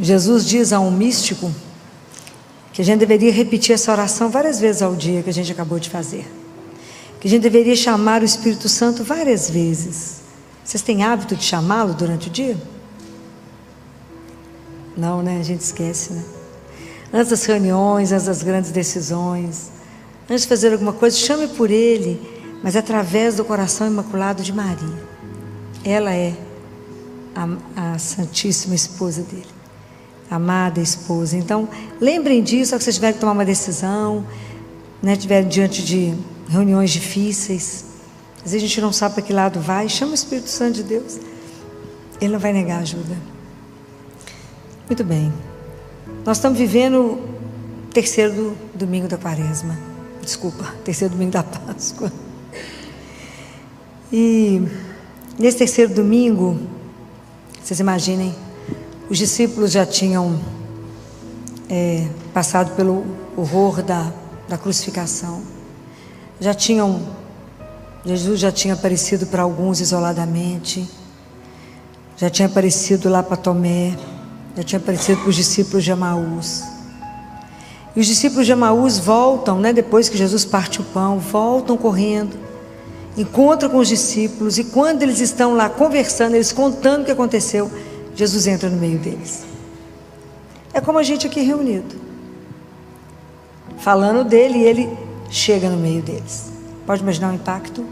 Jesus diz a um místico que a gente deveria repetir essa oração várias vezes ao dia que a gente acabou de fazer. Que a gente deveria chamar o Espírito Santo várias vezes. Vocês têm hábito de chamá-lo durante o dia? Não, né? A gente esquece, né? Antes das reuniões, antes das grandes decisões, antes de fazer alguma coisa, chame por ele, mas através do coração imaculado de Maria. Ela é a Santíssima Esposa dele, a amada esposa. Então, lembrem disso, se vocês tiverem que tomar uma decisão, né, estiverem diante de reuniões difíceis, às vezes a gente não sabe para que lado vai, chama o Espírito Santo de Deus, ele não vai negar ajuda. Muito bem, nós estamos vivendo o terceiro domingo da Quaresma, terceiro domingo da Páscoa, e nesse terceiro domingo, vocês imaginem, os discípulos já tinham passado pelo horror da crucificação, Jesus já tinha aparecido para alguns isoladamente, já tinha aparecido lá para Tomé, já tinha aparecido para os discípulos de Emaús. E os discípulos de Emaús voltam, né, depois que Jesus parte o pão, voltam correndo, encontram com os discípulos, e quando eles estão lá conversando, eles contando o que aconteceu, Jesus entra no meio deles. É como a gente aqui reunido, falando dele, e ele chega no meio deles. Pode imaginar o impacto?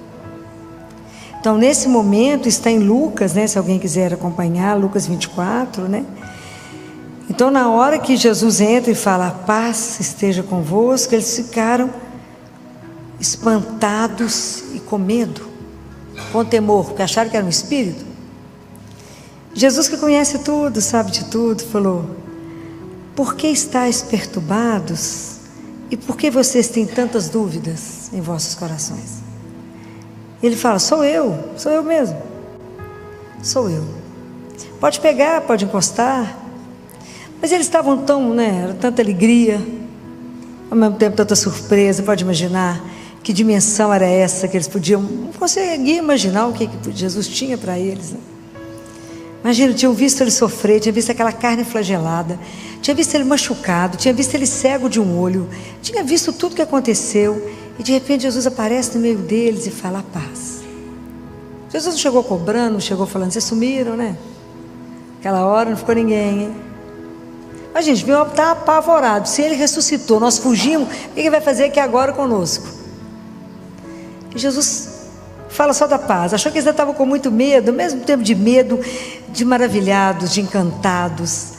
Então, nesse momento, está em Lucas, né, se alguém quiser acompanhar, Lucas 24, né? Então, na hora que Jesus entra e fala, a paz esteja convosco, eles ficaram espantados e com medo, com temor, porque acharam que era um espírito. Jesus, que conhece tudo, sabe de tudo, falou, por que estáis perturbados e por que vocês têm tantas dúvidas em vossos corações? Ele fala, sou eu mesmo, sou eu. Pode pegar, pode encostar. Mas eles estavam tão, né, era tanta alegria, ao mesmo tempo tanta surpresa. Pode imaginar que dimensão era essa que eles podiam, não conseguia imaginar o que Jesus tinha para eles, né? Imagina, tinham visto ele sofrer, tinha visto aquela carne flagelada, tinha visto ele machucado, tinha visto ele cego de um olho, tinha visto tudo que aconteceu, e de repente Jesus aparece no meio deles e fala, a paz. Jesus não chegou cobrando, não chegou falando, vocês sumiram, né? Aquela hora não ficou ninguém, hein? Mas a gente viu, está apavorado, se ele ressuscitou, nós fugimos, o que ele vai fazer aqui agora conosco? E Jesus fala só da paz. Achou que eles estavam com muito medo, ao mesmo tempo de medo, de maravilhados, de encantados.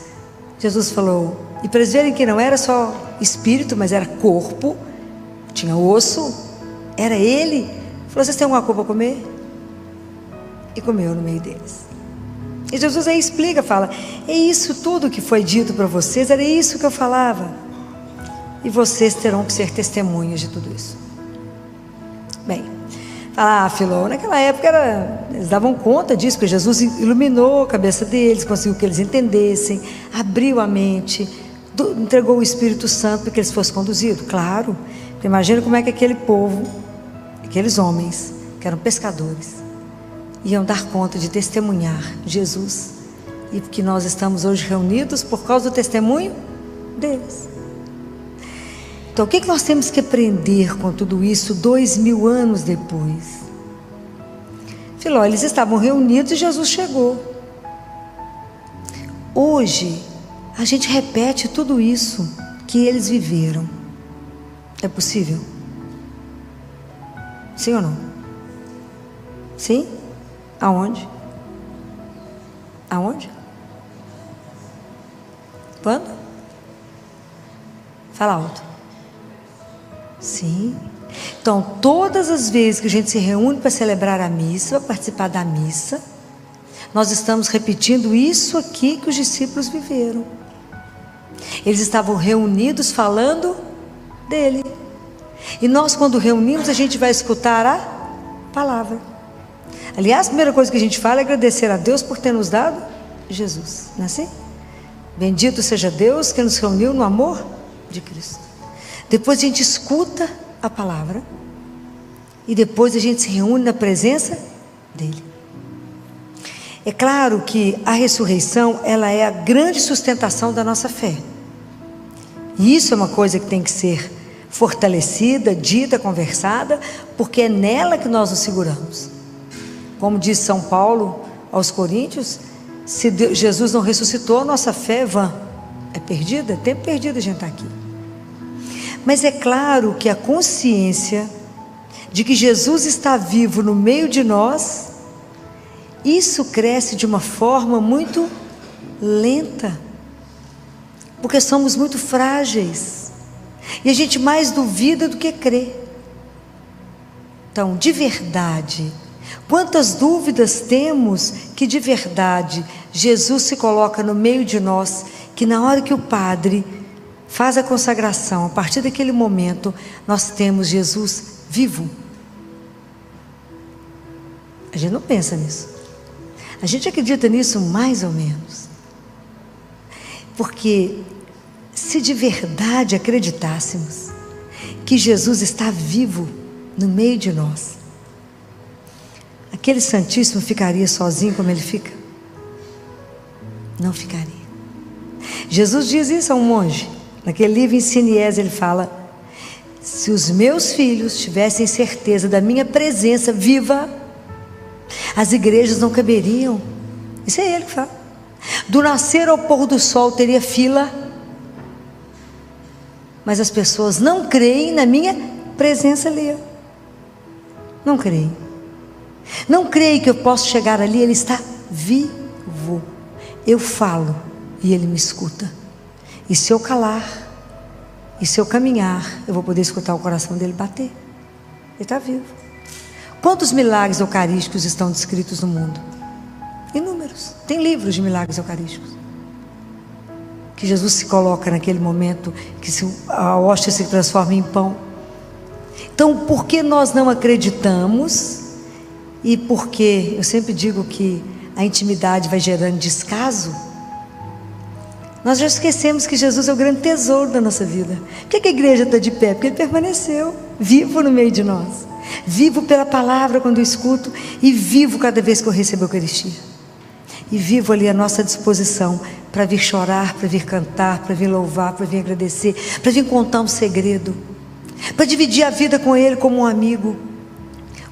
Jesus falou, e para eles verem que não era só espírito, mas era corpo, tinha osso, era ele. Falou, vocês têm alguma coisa para comer? E comeu no meio deles. E Jesus aí explica, fala, é isso tudo que foi dito para vocês, era isso que eu falava, e vocês terão que ser testemunhas de tudo isso. Bem, fala, Filó, naquela época eles davam conta disso, porque Jesus iluminou a cabeça deles, conseguiu que eles entendessem, abriu a mente, entregou o Espírito Santo para que eles fossem conduzidos. Claro, imagina como é que aquele povo, aqueles homens que eram pescadores, iam dar conta de testemunhar Jesus, e que nós estamos hoje reunidos por causa do testemunho deles. Então, o que nós temos que aprender com tudo isso 2000 anos depois? Filó, eles estavam reunidos e Jesus chegou. Hoje a gente repete tudo isso que eles viveram. É possível? Sim ou não? Sim? Aonde? Aonde? Quando? Fala alto. Sim. Então, todas as vezes que a gente se reúne para celebrar a missa, para participar da missa, nós estamos repetindo isso aqui que os discípulos viveram. Eles estavam reunidos falando dele. E nós, quando reunimos, a gente vai escutar a palavra. Aliás, a primeira coisa que a gente fala é agradecer a Deus por ter nos dado Jesus, não é assim? Bendito seja Deus que nos reuniu no amor de Cristo. Depois a gente escuta a palavra e depois a gente se reúne na presença dele. É claro que a ressurreição, ela é a grande sustentação da nossa fé. E isso é uma coisa que tem que ser fortalecida, dita, conversada, porque é nela que nós nos seguramos. Como diz São Paulo aos Coríntios, se Jesus não ressuscitou, nossa fé é vã, é perdida, é tempo perdido a gente estar aqui. Mas é claro que a consciência de que Jesus está vivo no meio de nós, isso cresce de uma forma muito lenta, porque somos muito frágeis, e a gente mais duvida do que crê. Então, de verdade, quantas dúvidas temos que de verdade Jesus se coloca no meio de nós, que na hora que o padre faz a consagração, a partir daquele momento, nós temos Jesus vivo. A gente não pensa nisso. A gente acredita nisso mais ou menos. Porque se de verdade acreditássemos que Jesus está vivo no meio de nós, aquele Santíssimo ficaria sozinho como ele fica? Não ficaria. Jesus diz isso a um monge. Naquele livro Ensine e Eze, ele fala: se os meus filhos tivessem certeza da minha presença viva, as igrejas não caberiam. Isso é ele que fala. Do nascer ao pôr do sol teria fila, mas as pessoas não creem na minha presença ali. Não creem. Não creem que eu posso chegar ali, ele está vivo. Eu falo e ele me escuta. E se eu calar, e se eu caminhar, eu vou poder escutar o coração dele bater. Ele está vivo. Quantos milagres eucarísticos estão descritos no mundo? Inúmeros. Tem livros de milagres eucarísticos. Que Jesus se coloca naquele momento, que a hóstia se transforma em pão. Então, por que nós não acreditamos? E porque eu sempre digo que a intimidade vai gerando descaso. Nós já esquecemos que Jesus é o grande tesouro da nossa vida. Por que a igreja está de pé? Porque ele permaneceu vivo no meio de nós. Vivo pela palavra quando eu escuto, e vivo cada vez que eu recebo a Eucaristia. E vivo ali à nossa disposição para vir chorar, para vir cantar, para vir louvar, para vir agradecer, para vir contar um segredo, para dividir a vida com ele como um amigo.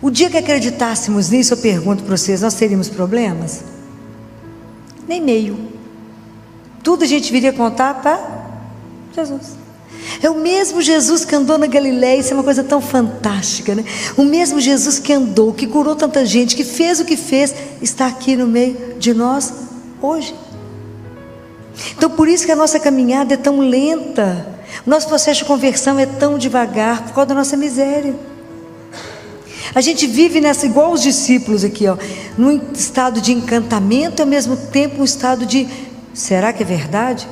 O dia que acreditássemos nisso, eu pergunto para vocês, nós teríamos problemas? Nem meio. Tudo a gente viria contar para Jesus. É o mesmo Jesus que andou na Galileia. Isso é uma coisa tão fantástica, né? O mesmo Jesus que andou, que curou tanta gente, que fez o que fez, está aqui no meio de nós hoje. Então por isso que a nossa caminhada é tão lenta, o nosso processo de conversão é tão devagar, por causa da nossa miséria. A gente vive nessa, igual os discípulos aqui, ó, num estado de encantamento e ao mesmo tempo um estado de: será que é verdade?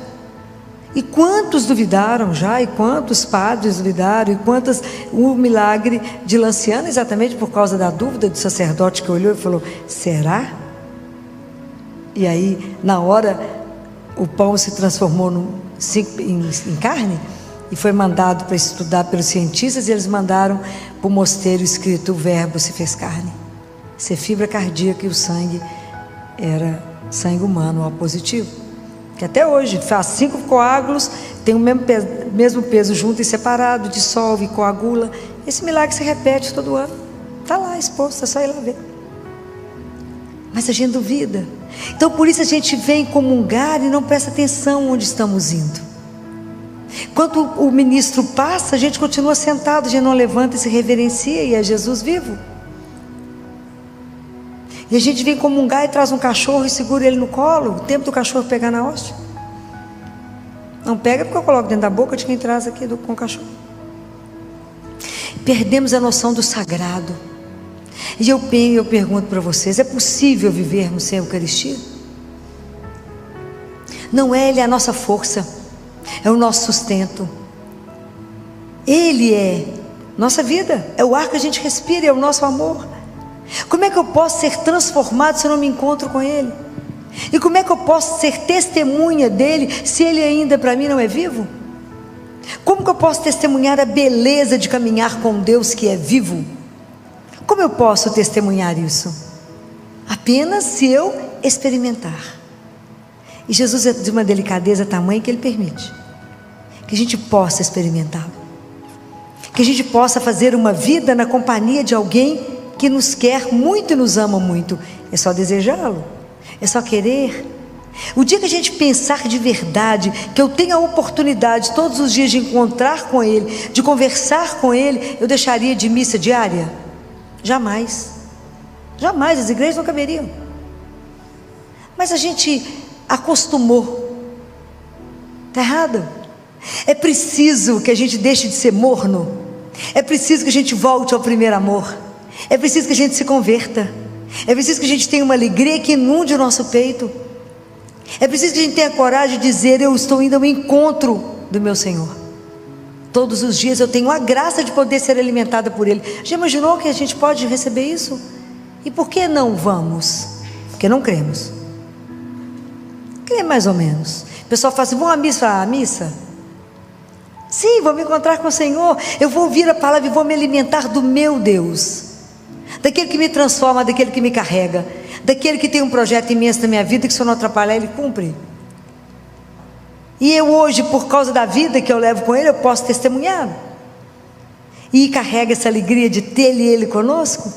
E quantos duvidaram já, e quantos padres duvidaram, e quantas, o milagre de Lanciano, exatamente por causa da dúvida do sacerdote que olhou e falou: será? E aí, na hora, o pão se transformou em carne, e foi mandado para estudar pelos cientistas, e eles mandaram para o mosteiro escrito: o verbo se fez carne. Isso é fibra cardíaca, e o sangue era sangue humano, O positivo. Que até hoje faz 5 coágulos, tem o mesmo peso junto e separado, dissolve e coagula. Esse milagre se repete todo ano. Está lá exposto, é só ir lá ver. Mas a gente duvida. Então por isso a gente vem comungar e não presta atenção onde estamos indo. Quando o ministro passa, a gente continua sentado, a gente não levanta e se reverencia, e é Jesus vivo. E a gente vem comungar e traz um cachorro e segura ele no colo, o tempo do cachorro pegar na hóstia. Não pega porque eu coloco dentro da boca de quem traz aqui com o cachorro. Perdemos a noção do sagrado. E eu pergunto para vocês: é possível vivermos sem a Eucaristia? Não é ele a nossa força, é o nosso sustento. Ele é nossa vida, é o ar que a gente respira, é o nosso amor. Como é que eu posso ser transformado se eu não me encontro com ele? E como é que eu posso ser testemunha dele se ele ainda para mim não é vivo? Como que eu posso testemunhar a beleza de caminhar com Deus que é vivo? Como eu posso testemunhar isso? Apenas se eu experimentar. E Jesus é de uma delicadeza tamanha que Ele permite que a gente possa experimentá-lo, que a gente possa fazer uma vida na companhia de alguém que nos quer muito e nos ama muito. É só desejá-lo, é só querer. O dia que a gente pensar de verdade, que eu tenho a oportunidade todos os dias de encontrar com Ele, de conversar com Ele, eu deixaria de missa diária? Jamais, jamais, as igrejas não caberiam. Mas a gente acostumou, está errado. É preciso que a gente deixe de ser morno, é preciso que a gente volte ao primeiro amor, é preciso que a gente se converta, é preciso que a gente tenha uma alegria que inunde o nosso peito, é preciso que a gente tenha coragem de dizer: eu estou indo ao encontro do meu Senhor. Todos os dias eu tenho a graça de poder ser alimentada por Ele. Já imaginou que a gente pode receber isso? E por que não vamos? Porque não cremos. Crê mais ou menos. O pessoal fala assim: vamos à missa. A missa? Sim, vou me encontrar com o Senhor. Eu vou ouvir a palavra e vou me alimentar do meu Deus, daquele que me transforma, daquele que me carrega, daquele que tem um projeto imenso na minha vida, que se eu não atrapalhar Ele cumpre. E eu hoje, por causa da vida que eu levo com Ele, eu posso testemunhar, e carrega essa alegria de ter Ele conosco.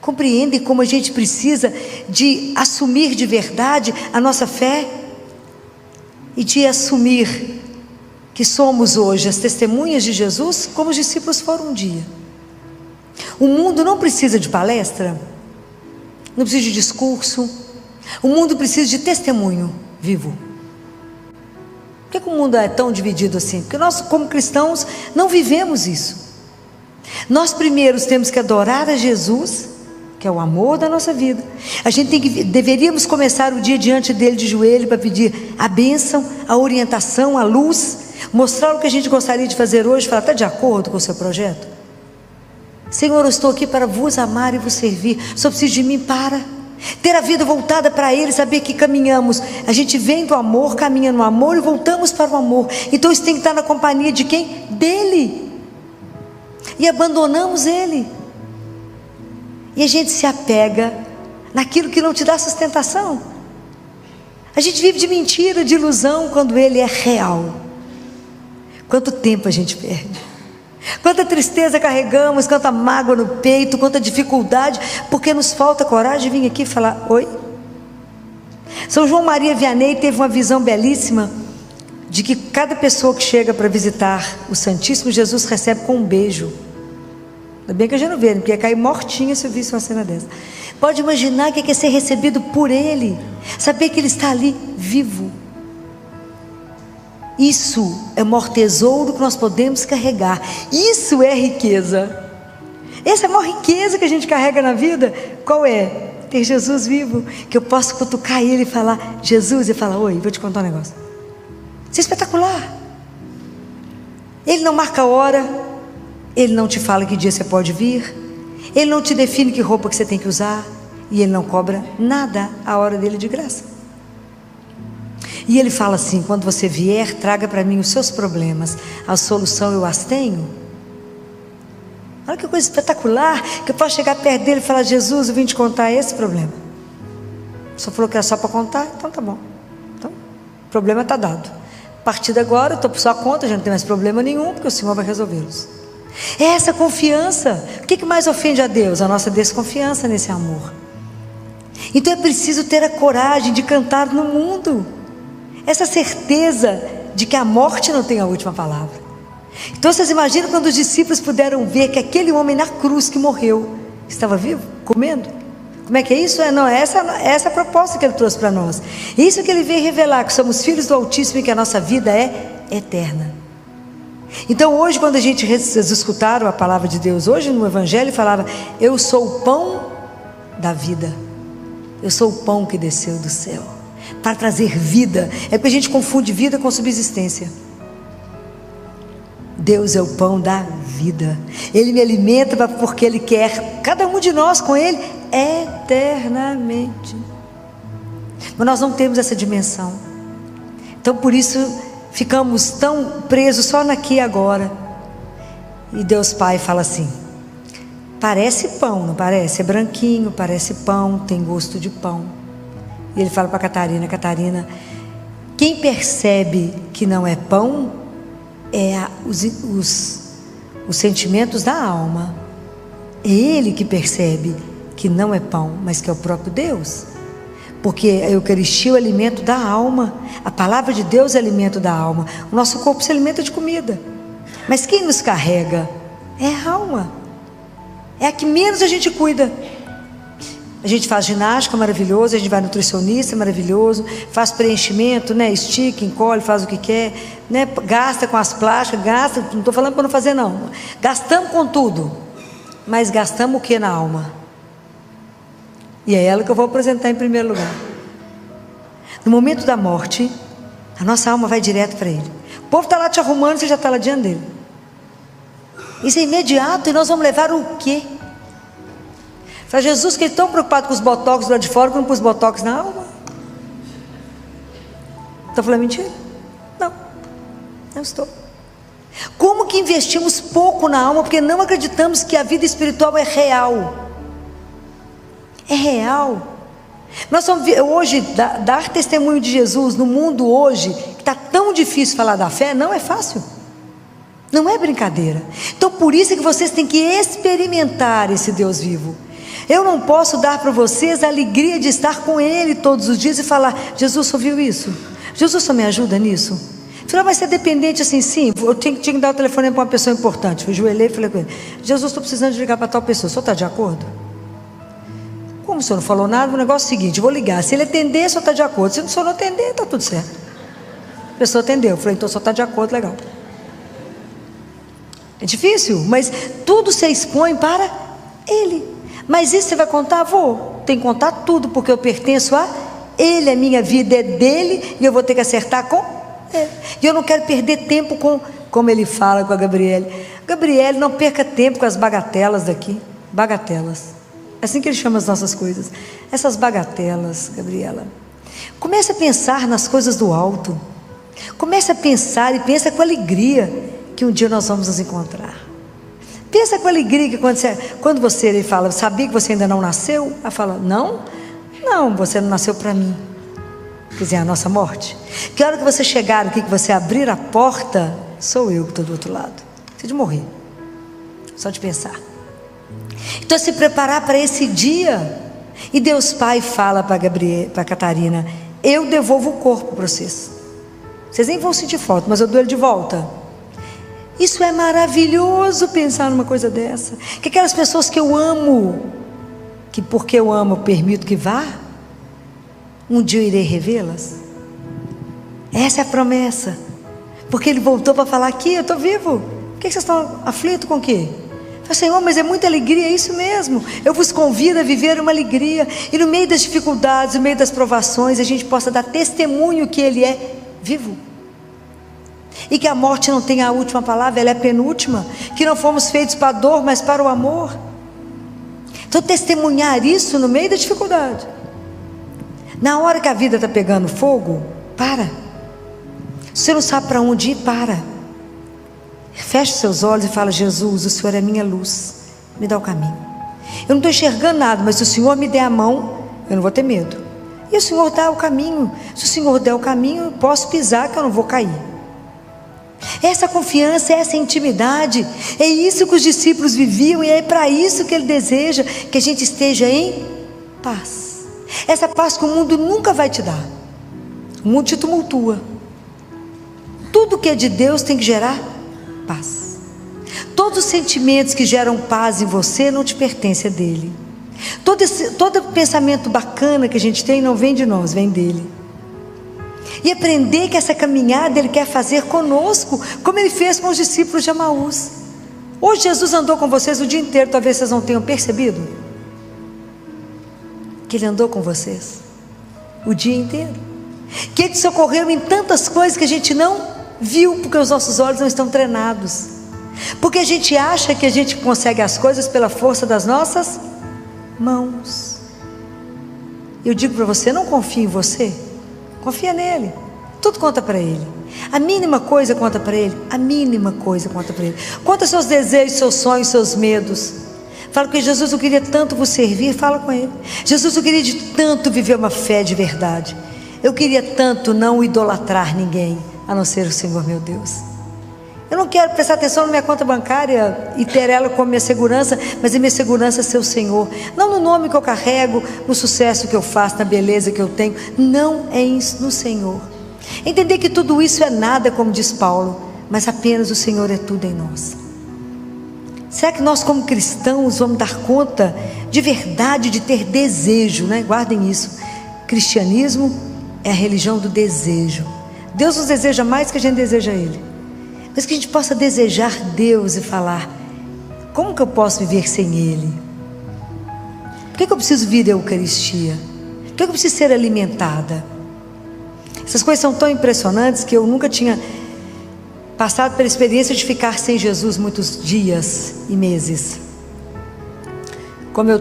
Compreendem como a gente precisa de assumir de verdade a nossa fé, e de assumir que somos hoje as testemunhas de Jesus, como os discípulos foram um dia. O mundo não precisa de palestra, não precisa de discurso. O mundo precisa de testemunho vivo. Por que o mundo é tão dividido assim? Porque nós, como cristãos, não vivemos isso. Nós primeiros temos que adorar a Jesus, que é o amor da nossa vida. A gente deveríamos começar o dia diante dele de joelho, para pedir a bênção, a orientação, a luz, mostrar o que a gente gostaria de fazer hoje, falar: está de acordo com o seu projeto? Senhor, eu estou aqui para vos amar e vos servir. Só preciso de mim para ter a vida voltada para Ele, saber que caminhamos. A gente vem do amor, caminha no amor e voltamos para o amor. Então isso tem que estar na companhia de quem? Dele. E abandonamos Ele. E a gente se apega naquilo que não te dá sustentação. A gente vive de mentira, de ilusão, quando Ele é real. Quanto tempo a gente perde, quanta tristeza carregamos, quanta mágoa no peito, quanta dificuldade, porque nos falta coragem de vir aqui e falar: oi. São João Maria Vianney teve uma visão belíssima de que cada pessoa que chega para visitar o Santíssimo, Jesus recebe com um beijo. Ainda bem que a gente não vê, porque ia cair mortinha se eu visse uma cena dessa. Pode imaginar o que é ser recebido por Ele, saber que Ele está ali vivo. Isso é o maior tesouro que nós podemos carregar. Isso é riqueza. Essa é a maior riqueza que a gente carrega na vida. Qual é? Ter Jesus vivo, que eu posso cutucar Ele e falar: Jesus, e falar: oi, vou te contar um negócio. Isso é espetacular. Ele não marca a hora, Ele não te fala que dia você pode vir, Ele não te define que roupa que você tem que usar, e Ele não cobra nada a hora dele de graça. E Ele fala assim: quando você vier, traga para mim os seus problemas, a solução eu as tenho. Olha que coisa espetacular, que eu posso chegar perto dele e falar: Jesus, eu vim te contar esse problema. O senhor falou que era só para contar, então tá bom. Então, o problema está dado. A partir de agora, eu estou por sua conta, já não tem mais problema nenhum, porque o Senhor vai resolvê-los. É essa confiança. O que mais ofende a Deus? A nossa desconfiança nesse amor. Então é preciso ter a coragem de cantar no mundo, essa certeza de que a morte não tem a última palavra. Então vocês imaginam quando os discípulos puderam ver que aquele homem na cruz que morreu estava vivo, comendo? Como é que é isso? Essa a proposta que Ele trouxe para nós. Isso que Ele veio revelar, que somos filhos do Altíssimo e que a nossa vida é eterna. Então hoje, quando vocês escutaram a palavra de Deus hoje no Evangelho, falava: eu sou o pão da vida, eu sou o pão que desceu do céu para trazer vida. É porque a gente confunde vida com subsistência. Deus é o pão da vida. Ele me alimenta porque Ele quer cada um de nós com Ele eternamente. Mas nós não temos essa dimensão. Então por isso ficamos tão presos só naqui e agora. E Deus Pai fala assim: parece pão, não parece? É branquinho, parece pão, tem gosto de pão. E ele fala para Catarina: Catarina, quem percebe que não é pão é os sentimentos da alma. É ele que percebe que não é pão, mas que é o próprio Deus. Porque a Eucaristia é o alimento da alma. A palavra de Deus é o alimento da alma. O nosso corpo se alimenta de comida, mas quem nos carrega é a alma. É a que menos a gente cuida. A gente faz ginástica, maravilhoso. A gente vai nutricionista, maravilhoso. Faz preenchimento, né? Estica, encolhe, faz o que quer, né? Gasta com as plásticas, gasta. Não estou falando para não fazer, não. Gastamos com tudo, mas gastamos o que na alma? E é ela que eu vou apresentar em primeiro lugar. No momento da morte, a nossa alma vai direto para ele. O povo está lá te arrumando, você já está lá diante dele. Isso é imediato. E nós vamos levar o quê? Fala, Jesus, que ele é tão preocupado com os botox lá de fora, como com os botox na alma. Estou falando mentira? Não, não estou. Como que investimos pouco na alma, porque não acreditamos que a vida espiritual é real. É real. Nós somos, hoje, dar testemunho de Jesus no mundo hoje, que está tão difícil falar da fé, não é fácil. Não é brincadeira. Então por isso é que vocês têm que experimentar esse Deus vivo. Eu não posso dar para vocês a alegria de estar com Ele todos os dias e falar: Jesus, só viu isso? Jesus, só me ajuda nisso? Falei: mas você é dependente assim? Sim, eu tinha que dar o telefone para uma pessoa importante. Eu ajoelhei e falei com ele: Jesus, estou precisando de ligar para tal pessoa, o senhor está de acordo? Como o senhor não falou nada, o negócio é o seguinte: eu vou ligar, se ele atender, o senhor está de acordo, se o senhor não atender, está tudo certo. A pessoa atendeu, eu falei: então o senhor está de acordo, legal. É difícil, mas tudo se expõe para Ele. Mas isso você vai contar? Vou. Tem que contar tudo, porque eu pertenço a Ele, a minha vida é dele, e eu vou ter que acertar com Ele. E eu não quero perder tempo como ele fala com a Gabriele. Gabriele, não perca tempo com as bagatelas daqui. Bagatelas. É assim que ele chama as nossas coisas. Essas bagatelas, Gabriela. Comece a pensar nas coisas do alto. Comece a pensar e pensa com alegria que um dia nós vamos nos encontrar. Pensa com alegria que quando você ele fala: sabia que você ainda não nasceu? Ela fala: não, você não nasceu para mim. Quer dizer, a nossa morte. Que hora que você chegar aqui, que você abrir a porta, sou eu que estou do outro lado. Você de morrer, só de pensar. Então se preparar para esse dia. E Deus Pai fala para Catarina: eu devolvo o corpo para vocês. Vocês nem vão sentir falta, mas eu dou ele de volta. Isso é maravilhoso, pensar numa coisa dessa. Que aquelas pessoas que eu amo, que porque eu amo eu permito que vá, um dia eu irei revê-las. Essa é a promessa. Porque ele voltou para falar: aqui, eu estou vivo. Por que vocês estão aflitos com o quê? Eu falei: Senhor, mas é muita alegria, é isso mesmo. Eu vos convido a viver uma alegria. E no meio das dificuldades, no meio das provações, a gente possa dar testemunho que Ele é vivo. E que a morte não tem a última palavra, ela é a penúltima. Que não fomos feitos para a dor, mas para o amor. Então testemunhar isso no meio da dificuldade. Na hora que a vida está pegando fogo, para. Se você não sabe para onde ir, para. Feche seus olhos e fala: Jesus, o Senhor é minha luz, me dá o caminho. Eu não estou enxergando nada, mas se o Senhor me der a mão, eu não vou ter medo. E o Senhor dá o caminho. Se o Senhor der o caminho, eu posso pisar que eu não vou cair. Essa confiança, essa intimidade, é isso que os discípulos viviam. E é para isso que Ele deseja que a gente esteja em paz. Essa paz que o mundo nunca vai te dar. O mundo te tumultua. Tudo que é de Deus tem que gerar paz. Todos os sentimentos que geram paz em você não te pertencem, é dele. Todo pensamento bacana que a gente tem não vem de nós, vem dele. E aprender que essa caminhada Ele quer fazer conosco, como Ele fez com os discípulos de Emaús. Hoje Jesus andou com vocês o dia inteiro, talvez vocês não tenham percebido que Ele andou com vocês o dia inteiro, que Ele socorreu em tantas coisas que a gente não viu, porque os nossos olhos não estão treinados, porque a gente acha que a gente consegue as coisas pela força das nossas mãos. Eu digo para você: não confie em você, confia nele. Tudo conta para Ele. A mínima coisa conta para Ele. A mínima coisa conta para Ele. Conta seus desejos, seus sonhos, seus medos. Fala com ele: Jesus, eu queria tanto vos servir. Fala com ele: Jesus, eu queria de tanto viver uma fé de verdade. Eu queria tanto não idolatrar ninguém, a não ser o Senhor meu Deus. Eu não quero prestar atenção na minha conta bancária e ter ela como minha segurança, mas a minha segurança é ser o Senhor. Não no nome que eu carrego, no sucesso que eu faço, na beleza que eu tenho. Não é isso, no Senhor. Entender que tudo isso é nada, como diz Paulo, mas apenas o Senhor é tudo em nós. Será que nós, como cristãos, vamos dar conta de verdade de ter desejo, né? Guardem isso. Cristianismo é a religião do desejo. Deus nos deseja mais que a gente deseja Ele, mas que a gente possa desejar Deus e falar: como que eu posso viver sem Ele? Por que eu preciso vir à Eucaristia? Por que eu preciso ser alimentada? Essas coisas são tão impressionantes que eu nunca tinha passado pela experiência de ficar sem Jesus muitos dias e meses. Como eu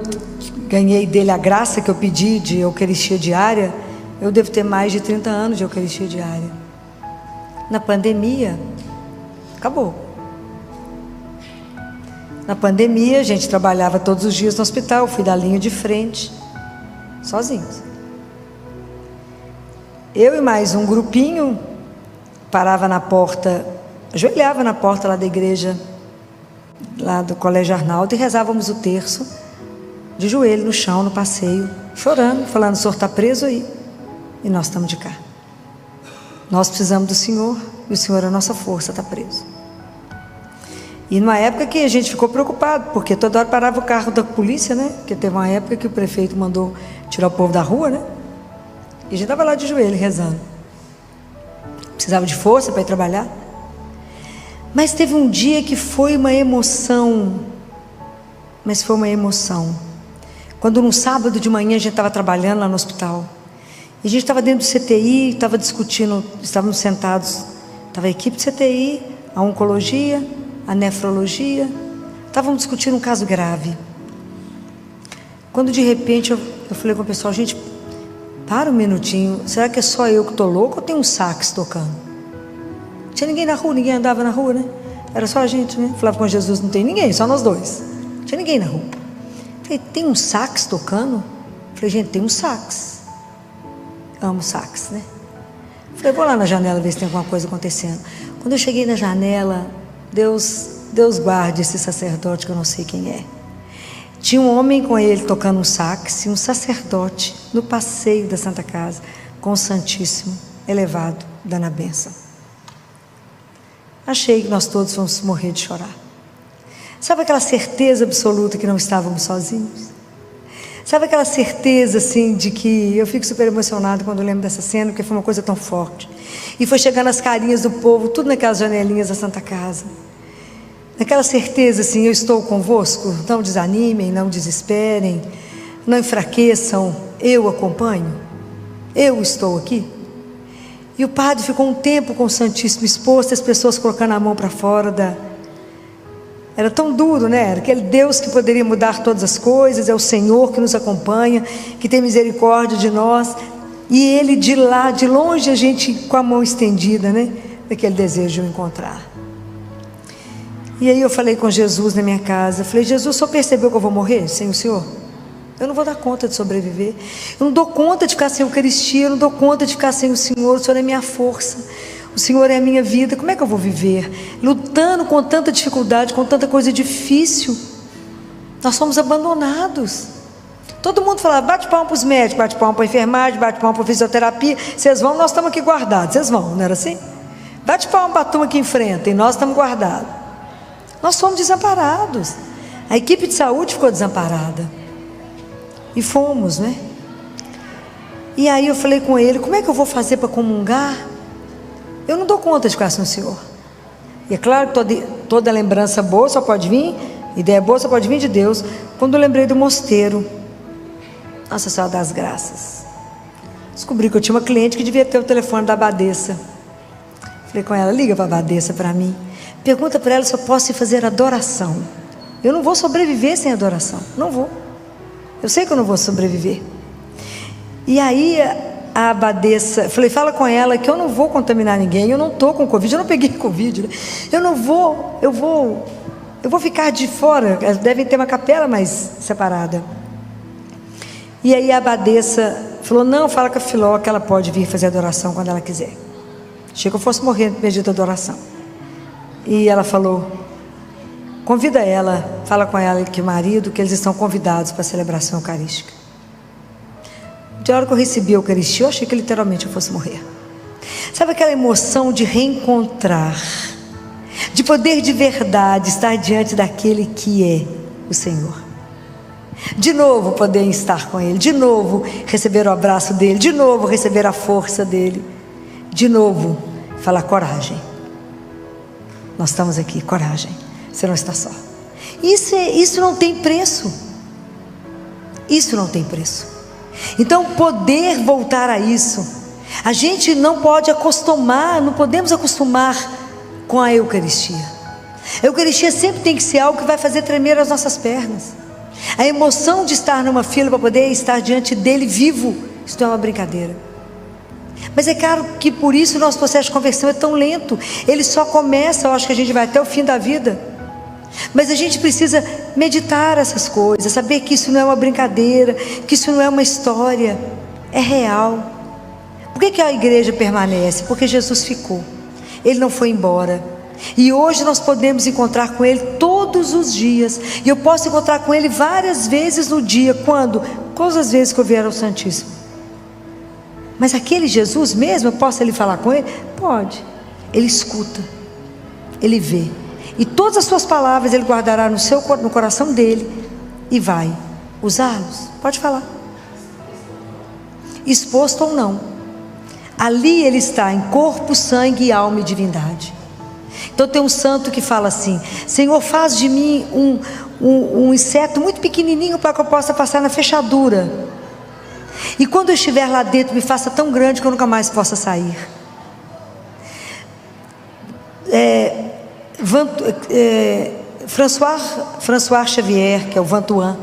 ganhei dele a graça que eu pedi de Eucaristia diária, eu devo ter mais de 30 anos de Eucaristia diária. Na pandemia, acabou. Na pandemia, a gente trabalhava todos os dias no hospital, fui da linha de frente, sozinhos. Eu e mais um grupinho parava na porta, ajoelhava na porta lá da igreja, lá do Colégio Arnaldo, e rezávamos o terço, de joelho no chão, no passeio, chorando, falando: o Senhor está preso aí, e nós estamos de cá. Nós precisamos do Senhor, e o Senhor é a nossa força, está preso. E numa época que a gente ficou preocupado, porque toda hora parava o carro da polícia, né? Porque teve uma época que o prefeito mandou tirar o povo da rua, né? E a gente estava lá de joelho, rezando. Precisava de força para ir trabalhar. Mas teve um dia que foi uma emoção. Mas foi uma emoção. Quando no sábado de manhã a gente estava trabalhando lá no hospital. E a gente estava dentro do CTI, estava discutindo, estávamos sentados. Estava a equipe de CTI, a oncologia, a nefrologia. Estávamos discutindo um caso grave. Quando de repente eu falei com o pessoal: gente, para um minutinho, será que é só eu que estou louco ou tem um sax tocando? Não tinha ninguém na rua, ninguém andava na rua, né? Era só a gente, né? Falava com Jesus: não tem ninguém, só nós dois. Não tinha ninguém na rua. Falei: tem um sax tocando? Falei: gente, tem um sax. Amo sax, né? Falei: vou lá na janela ver se tem alguma coisa acontecendo. Quando eu cheguei na janela, Deus guarde esse sacerdote que eu não sei quem é. Tinha um homem com ele tocando um sax e um sacerdote no passeio da Santa Casa com o Santíssimo elevado, dando a bênção. Achei que nós todos fomos morrer de chorar. Sabe aquela certeza absoluta que não estávamos sozinhos? Sabe aquela certeza assim de que eu fico super emocionado quando eu lembro dessa cena, porque foi uma coisa tão forte. E foi chegando as carinhas do povo, tudo naquelas janelinhas da Santa Casa. Naquela certeza assim: eu estou convosco, não desanimem, não desesperem, não enfraqueçam, eu acompanho, eu estou aqui. E o padre ficou um tempo com o Santíssimo exposto, as pessoas colocando a mão para fora da... Era tão duro, né? Era aquele Deus que poderia mudar todas as coisas, é o Senhor que nos acompanha, que tem misericórdia de nós, e Ele de lá, de longe, a gente com a mão estendida, né? Daquele desejo de o encontrar. E aí eu falei com Jesus na minha casa, falei: Jesus, o Senhor percebeu que eu vou morrer sem o Senhor? Eu não vou dar conta de sobreviver, eu não dou conta de ficar sem a Eucaristia, eu não dou conta de ficar sem o Senhor é minha força, o Senhor é a minha vida, como é que eu vou viver? Lutando com tanta dificuldade, com tanta coisa difícil, nós somos abandonados. Todo mundo falava: bate palma para os médicos, bate palma para a enfermagem, bate palma para a fisioterapia, vocês vão, nós estamos aqui guardados, vocês vão, não era assim? Bate palma para a turma que enfrenta, e nós estamos guardados. Nós fomos desamparados, a equipe de saúde ficou desamparada, e fomos, né? E aí eu falei com ele: como é que eu vou fazer para comungar? Eu não dou conta de ficar sem o Senhor. E é claro que toda lembrança boa só pode vir, ideia boa só pode vir de Deus. Quando eu lembrei do mosteiro, Nossa Senhora das Graças, descobri que eu tinha uma cliente que devia ter o telefone da abadesa. Falei com ela: liga para a abadesa para mim, pergunta para ela se eu posso ir fazer adoração. Eu não vou sobreviver sem adoração, não vou. Eu sei que eu não vou sobreviver. E aí a abadesa, falei: fala com ela que eu não vou contaminar ninguém, eu não estou com Covid, eu não peguei Covid, né? Eu vou eu vou ficar de fora, devem ter uma capela mais separada. E aí a abadesa falou, não, fala com a Filó que ela pode vir fazer adoração quando ela quiser. Achei que eu fosse morrer no pedido de adoração. E ela falou, convida ela, fala com ela que o marido, que eles estão convidados para a celebração eucarística. De hora que eu recebi a Eucaristia, eu achei que literalmente eu fosse morrer. Sabe aquela emoção de reencontrar, de poder de verdade estar diante daquele que é o Senhor? De novo poder estar com Ele, de novo receber o abraço dEle, de novo receber a força dEle, de novo falar coragem. Nós estamos aqui, coragem, você não está só. Isso não tem preço. Isso não tem preço. Então poder voltar a isso, a gente não pode acostumar, não podemos acostumar com a Eucaristia. A Eucaristia sempre tem que ser algo que vai fazer tremer as nossas pernas. A emoção de estar numa fila para poder estar diante dele vivo, isso não é uma brincadeira. Mas é claro que por isso o nosso processo de conversão é tão lento. Ele só começa, eu acho que a gente vai até o fim da vida. Mas a gente precisa meditar essas coisas, saber que isso não é uma brincadeira, que isso não é uma história, é real. Por que a igreja permanece? Porque Jesus ficou, Ele não foi embora. E hoje nós podemos encontrar com Ele todos os dias. E eu posso encontrar com Ele várias vezes no dia. Quando? Todas as vezes que eu vier ao Santíssimo. Mas aquele Jesus mesmo, eu posso ali falar com Ele? Pode. Ele escuta, Ele vê. E todas as suas palavras Ele guardará no coração dEle e vai usá-los. Pode falar. Exposto ou não, ali Ele está em corpo, sangue, alma e divindade. Então tem um santo que fala assim: Senhor, faz de mim um inseto muito pequenininho para que eu possa passar na fechadura, e quando eu estiver lá dentro me faça tão grande que eu nunca mais possa sair. François Xavier, que é o Vantuan,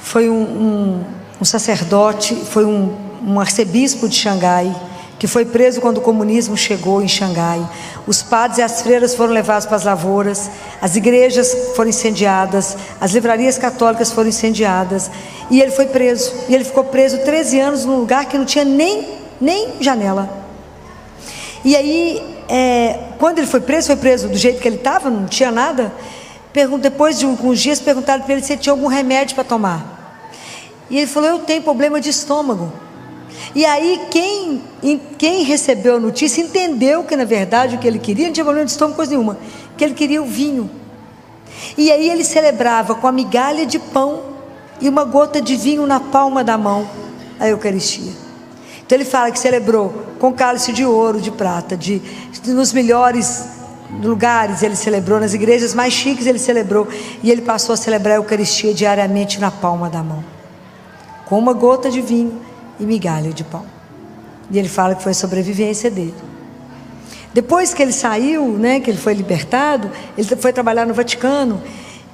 foi um sacerdote, foi um arcebispo de Xangai, que foi preso quando o comunismo chegou em Xangai. Os padres e as freiras foram levados para as lavouras, as igrejas foram incendiadas, as livrarias católicas foram incendiadas, e ele foi preso. E ele ficou preso 13 anos num lugar que não tinha nem janela. E aí, quando ele foi preso do jeito que ele estava, não tinha nada. Depois de alguns dias perguntaram para ele se ele tinha algum remédio para tomar. E ele falou: eu tenho problema de estômago. E aí quem recebeu a notícia entendeu que na verdade o que ele queria não tinha problema de estômago, coisa nenhuma, que ele queria o vinho. E aí ele celebrava com a migalha de pão e uma gota de vinho na palma da mão a Eucaristia. Então ele fala que celebrou com cálice de ouro, de prata, nos melhores lugares ele celebrou, nas igrejas mais chiques ele celebrou, e ele passou a celebrar a Eucaristia diariamente na palma da mão, com uma gota de vinho e migalha de pão. E ele fala que foi a sobrevivência dele. Depois que ele saiu, que ele foi libertado, ele foi trabalhar no Vaticano,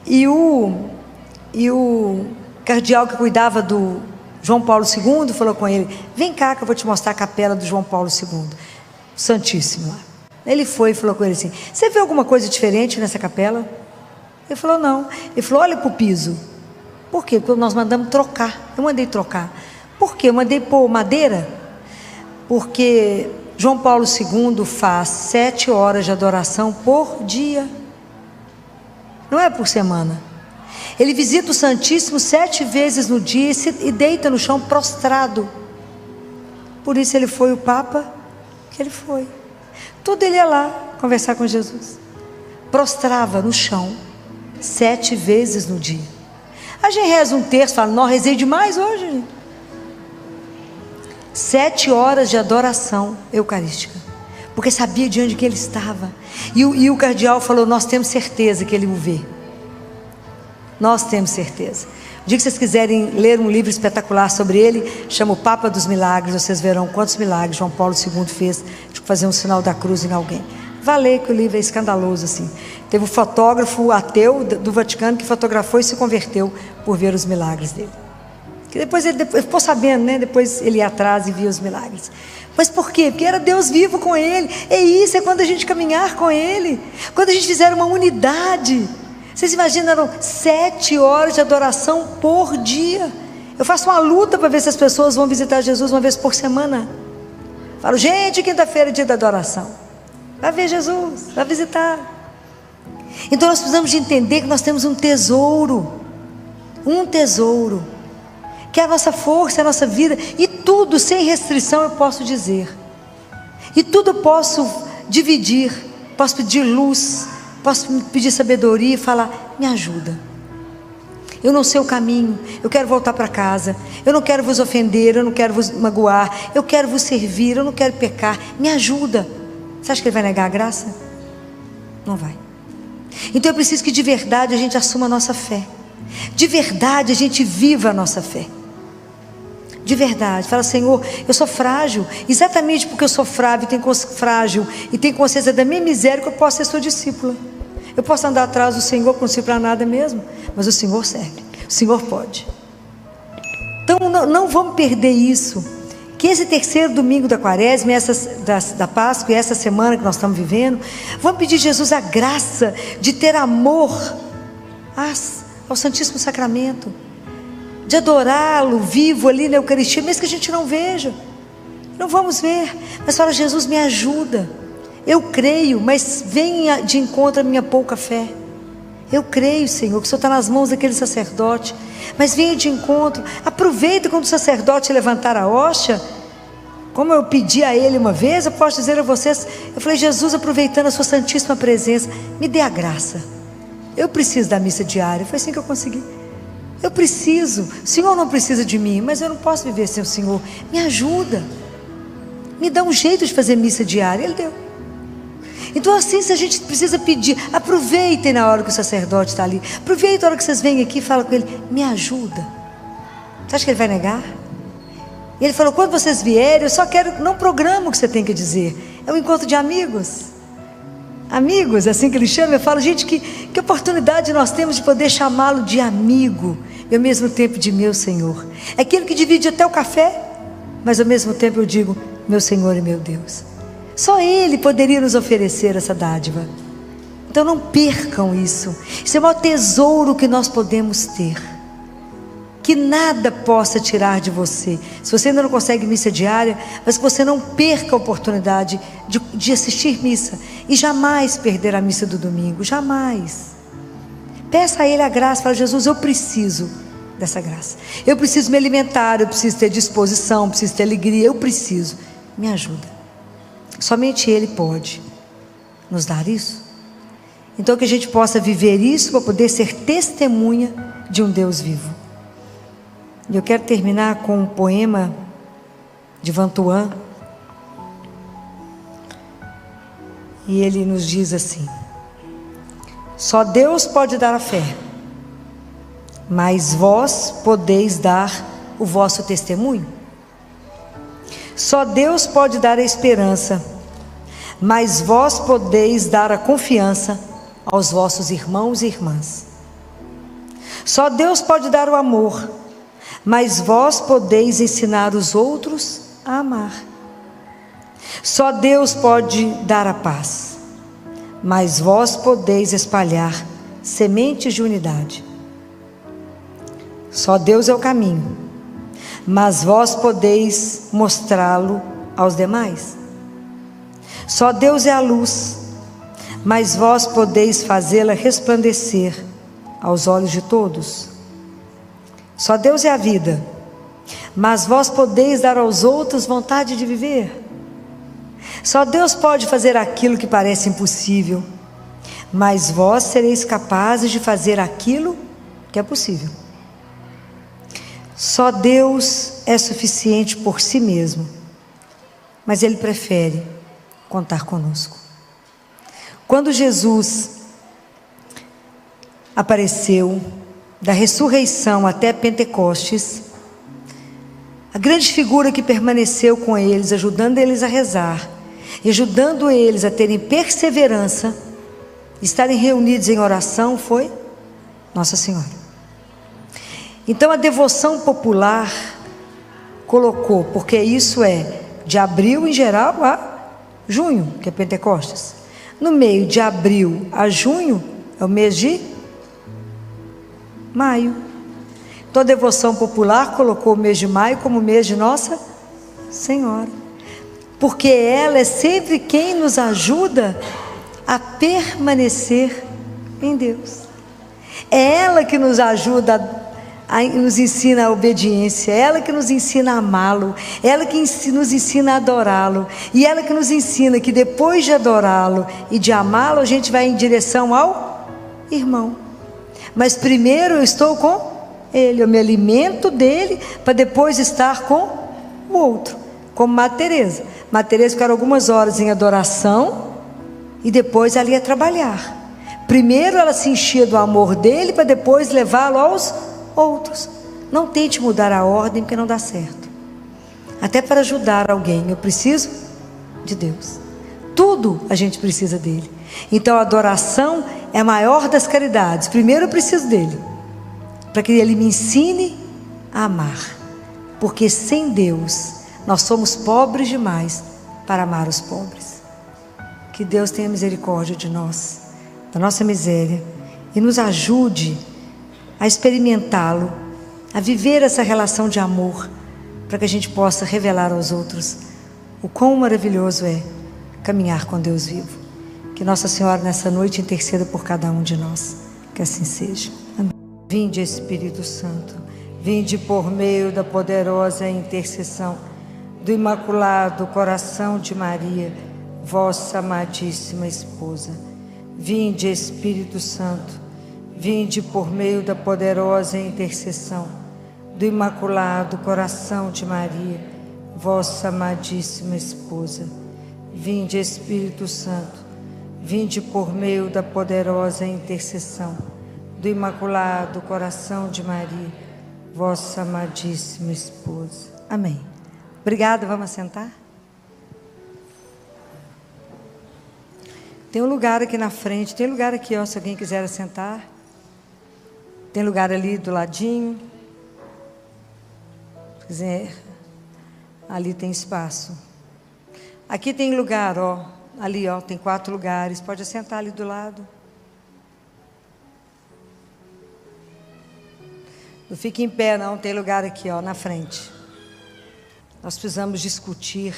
e o cardeal que cuidava do João Paulo II falou com ele: vem cá que eu vou te mostrar a capela do João Paulo II, Santíssimo lá. Ele foi e falou com ele assim: você vê alguma coisa diferente nessa capela? Ele falou: não. Ele falou: olha para o piso. Por quê? Porque nós mandamos trocar. Eu mandei trocar. Por quê? Eu mandei pôr madeira, porque João Paulo II faz 7 horas de adoração por dia, não é por semana. Ele visita o Santíssimo 7 vezes no dia e deita no chão prostrado. Por isso ele foi o Papa que ele foi. Tudo ele ia lá conversar com Jesus. Prostrava no chão 7 vezes no dia. A gente reza um terço, fala: não, rezei demais hoje, gente. 7 horas de adoração eucarística, porque sabia de onde que ele estava. E o cardeal falou: nós temos certeza que ele o vê. Nós temos certeza. O dia que vocês quiserem ler um livro espetacular sobre ele, chama O Papa dos Milagres, vocês verão quantos milagres João Paulo II fez de fazer um sinal da cruz em alguém. Vá ler, que o livro é escandaloso assim. Teve um fotógrafo ateu do Vaticano que fotografou e se converteu por ver os milagres dele. Que depois ele ficou sabendo, né? Depois ele ia atrás e via os milagres. Mas por quê? Porque era Deus vivo com ele. É isso, é quando a gente caminhar com ele. Quando a gente fizer uma unidade. Vocês imaginam, 7 horas de adoração por dia. Eu faço uma luta para ver se as pessoas vão visitar Jesus uma vez por semana. Falo, gente, quinta-feira é dia da adoração. Vai ver Jesus, vai visitar. Então nós precisamos de entender que nós temos um tesouro. Um tesouro. Que é a nossa força, a nossa vida. E tudo sem restrição eu posso dizer. E tudo eu posso dividir. Posso pedir luz. Posso pedir sabedoria e falar, me ajuda. Eu não sei o caminho, eu quero voltar para casa, eu não quero vos ofender, eu não quero vos magoar, eu quero vos servir, eu não quero pecar, me ajuda. Você acha que ele vai negar a graça? Não vai. Então eu preciso que de verdade a gente assuma a nossa fé, de verdade a gente viva a nossa fé, de verdade. Fala, Senhor, eu sou frágil, exatamente porque eu sou frágil e tenho consciência da minha miséria, que eu posso ser sua discípula. Eu posso andar atrás do Senhor, não sirvo para nada mesmo, mas o Senhor serve, o Senhor pode. Então não vamos perder isso, que esse terceiro domingo da quaresma, da Páscoa e essa semana que nós estamos vivendo, vamos pedir a Jesus a graça de ter amor ao Santíssimo Sacramento, de adorá-lo vivo ali na Eucaristia, mesmo que a gente não veja, não vamos ver, mas fala, Jesus, me ajuda. Eu creio, mas venha de encontro à minha pouca fé. Eu creio, Senhor, que o Senhor está nas mãos daquele sacerdote, mas venha de encontro. Aproveita quando o sacerdote levantar a hóstia, como eu pedi a ele uma vez, eu posso dizer a vocês, eu falei, Jesus, aproveitando a sua santíssima presença, me dê a graça. Eu preciso da missa diária. Foi assim que eu consegui. Eu preciso. O Senhor não precisa de mim, mas eu não posso viver sem o Senhor. Me ajuda. Me dá um jeito de fazer missa diária. Ele deu. Então assim, se a gente precisa pedir, aproveitem na hora que o sacerdote está ali, aproveitem a hora que vocês vêm aqui e falam com ele, me ajuda. Você acha que ele vai negar? E ele falou, quando vocês vierem, eu só quero, não programa o que você tem que dizer, é um encontro de amigos. Amigos, assim que ele chama, eu falo, gente, que oportunidade nós temos de poder chamá-lo de amigo, e ao mesmo tempo de meu Senhor. É aquele que divide até o café, mas ao mesmo tempo eu digo, meu Senhor e meu Deus. Só Ele poderia nos oferecer essa dádiva. Então não percam isso. Isso é o maior tesouro que nós podemos ter. Que nada possa tirar de você. Se você ainda não consegue missa diária, mas que você não perca a oportunidade de assistir missa. E jamais perder a missa do domingo. Jamais. Peça a Ele a graça. Fala, Jesus, eu preciso dessa graça. Eu preciso me alimentar, eu preciso ter disposição, preciso ter alegria. Eu preciso. Me ajuda. Somente Ele pode nos dar isso. Então que a gente possa viver isso para poder ser testemunha de um Deus vivo. E eu quero terminar com um poema de Vantuan. E ele nos diz assim: só Deus pode dar a fé, mas vós podeis dar o vosso testemunho. Só Deus pode dar a esperança, mas vós podeis dar a confiança aos vossos irmãos e irmãs. Só Deus pode dar o amor, mas vós podeis ensinar os outros a amar. Só Deus pode dar a paz, mas vós podeis espalhar sementes de unidade. Só Deus é o caminho, mas vós podeis mostrá-lo aos demais. Só Deus é a luz, mas vós podeis fazê-la resplandecer aos olhos de todos. Só Deus é a vida, mas vós podeis dar aos outros vontade de viver. Só Deus pode fazer aquilo que parece impossível, mas vós sereis capazes de fazer aquilo que é possível. Só Deus é suficiente por si mesmo, mas Ele prefere contar conosco. Quando Jesus apareceu, da ressurreição até Pentecostes, a grande figura que permaneceu com eles, ajudando eles a rezar, e ajudando eles a terem perseverança, estarem reunidos em oração, foi Nossa Senhora. Então a devoção popular colocou, porque isso é de abril em geral a junho, que é Pentecostes. No meio de abril a junho é o mês de maio. Então a devoção popular colocou o mês de maio como o mês de Nossa Senhora, porque ela é sempre quem nos ajuda a permanecer em Deus. É ela que nos ajuda nos ensina a obediência, é ela que nos ensina a amá-lo, é ela que nos ensina a adorá-lo, e ela que nos ensina que depois de adorá-lo e de amá-lo, a gente vai em direção ao irmão. Mas primeiro eu estou com ele, eu me alimento dele para depois estar com o outro, como Madre Teresa. Madre Teresa ficaram algumas horas em adoração e depois ela ia trabalhar. Primeiro ela se enchia do amor dele para depois levá-lo aos outros. Não tente mudar a ordem, porque não dá certo. Até para ajudar alguém eu preciso de Deus. Tudo a gente precisa dele. Então a adoração é a maior das caridades. Primeiro eu preciso dele, para que ele me ensine a amar, porque sem Deus nós somos pobres demais para amar os pobres. Que Deus tenha misericórdia de nós, da nossa miséria, e nos ajude a experimentá-lo, a viver essa relação de amor, para que a gente possa revelar aos outros o quão maravilhoso é caminhar com Deus vivo. Que Nossa Senhora nessa noite interceda por cada um de nós, que assim seja. Amém. Vinde, Espírito Santo, vinde por meio da poderosa intercessão do Imaculado Coração de Maria, vossa amadíssima esposa. Vinde, Espírito Santo, vinde por meio da poderosa intercessão do Imaculado Coração de Maria, vossa amadíssima esposa. Vinde, Espírito Santo, vinde por meio da poderosa intercessão do Imaculado Coração de Maria, vossa amadíssima esposa. Amém. Obrigada, vamos sentar? Tem um lugar aqui na frente, tem lugar aqui, ó, se alguém quiser sentar. Tem lugar ali do ladinho. Se quiser, ali tem espaço. Aqui tem lugar, ó, ali, ó, tem 4 lugares. Pode assentar ali do lado. Não fique em pé, não, tem lugar aqui, ó, na frente. Nós precisamos discutir.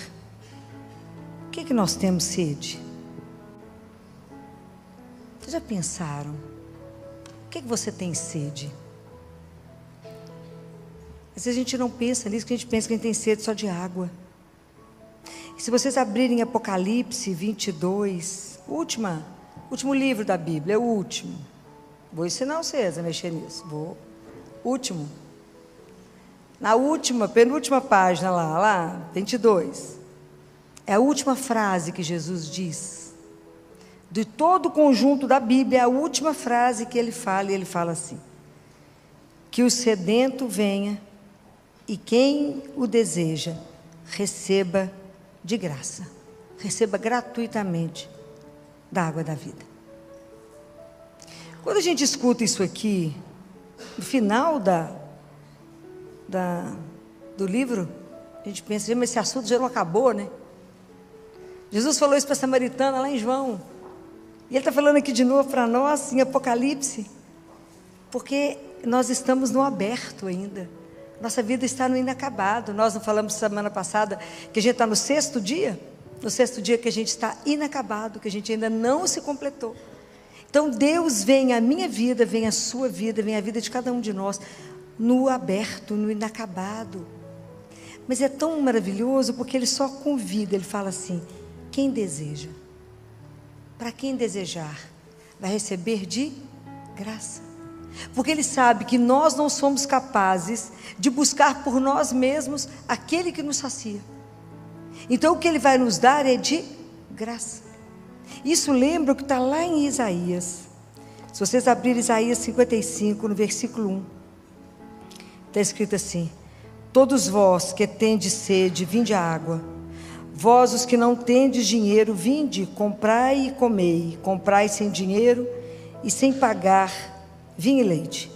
O que nós temos sede? Vocês já pensaram? O que você tem sede? Às vezes a gente não pensa nisso, que a gente pensa que a gente tem sede só de água. E se vocês abrirem Apocalipse 22, último livro da Bíblia, é o último. Vou ensinar vocês a mexer nisso. Último. Na penúltima página lá, 22. É a última frase que Jesus diz. De todo o conjunto da Bíblia, é a última frase que ele fala, e ele fala assim: que o sedento venha e quem o deseja receba de graça, receba gratuitamente da água da vida. Quando a gente escuta isso aqui, no final do livro, a gente pensa, mas esse assunto já não acabou, né? Jesus falou isso para a samaritana lá em João. E ele está falando aqui de novo para nós, em Apocalipse, porque nós estamos no aberto ainda. Nossa vida está no inacabado. Nós não falamos semana passada que a gente está no 6º dia? No 6º dia que a gente está inacabado, que a gente ainda não se completou. Então Deus vem à minha vida, vem à sua vida, vem à vida de cada um de nós, no aberto, no inacabado. Mas é tão maravilhoso porque Ele só convida, Ele fala assim: quem deseja? Para quem desejar, vai receber de graça. Porque Ele sabe que nós não somos capazes de buscar por nós mesmos aquele que nos sacia. Então o que Ele vai nos dar é de graça. Isso lembra o que está lá em Isaías. Se vocês abrirem Isaías 55, no versículo 1, está escrito assim: todos vós que tendes sede, vinde à água. Vós os que não tendes dinheiro, vinde, comprai e comei. Comprai sem dinheiro e sem pagar vinho e leite.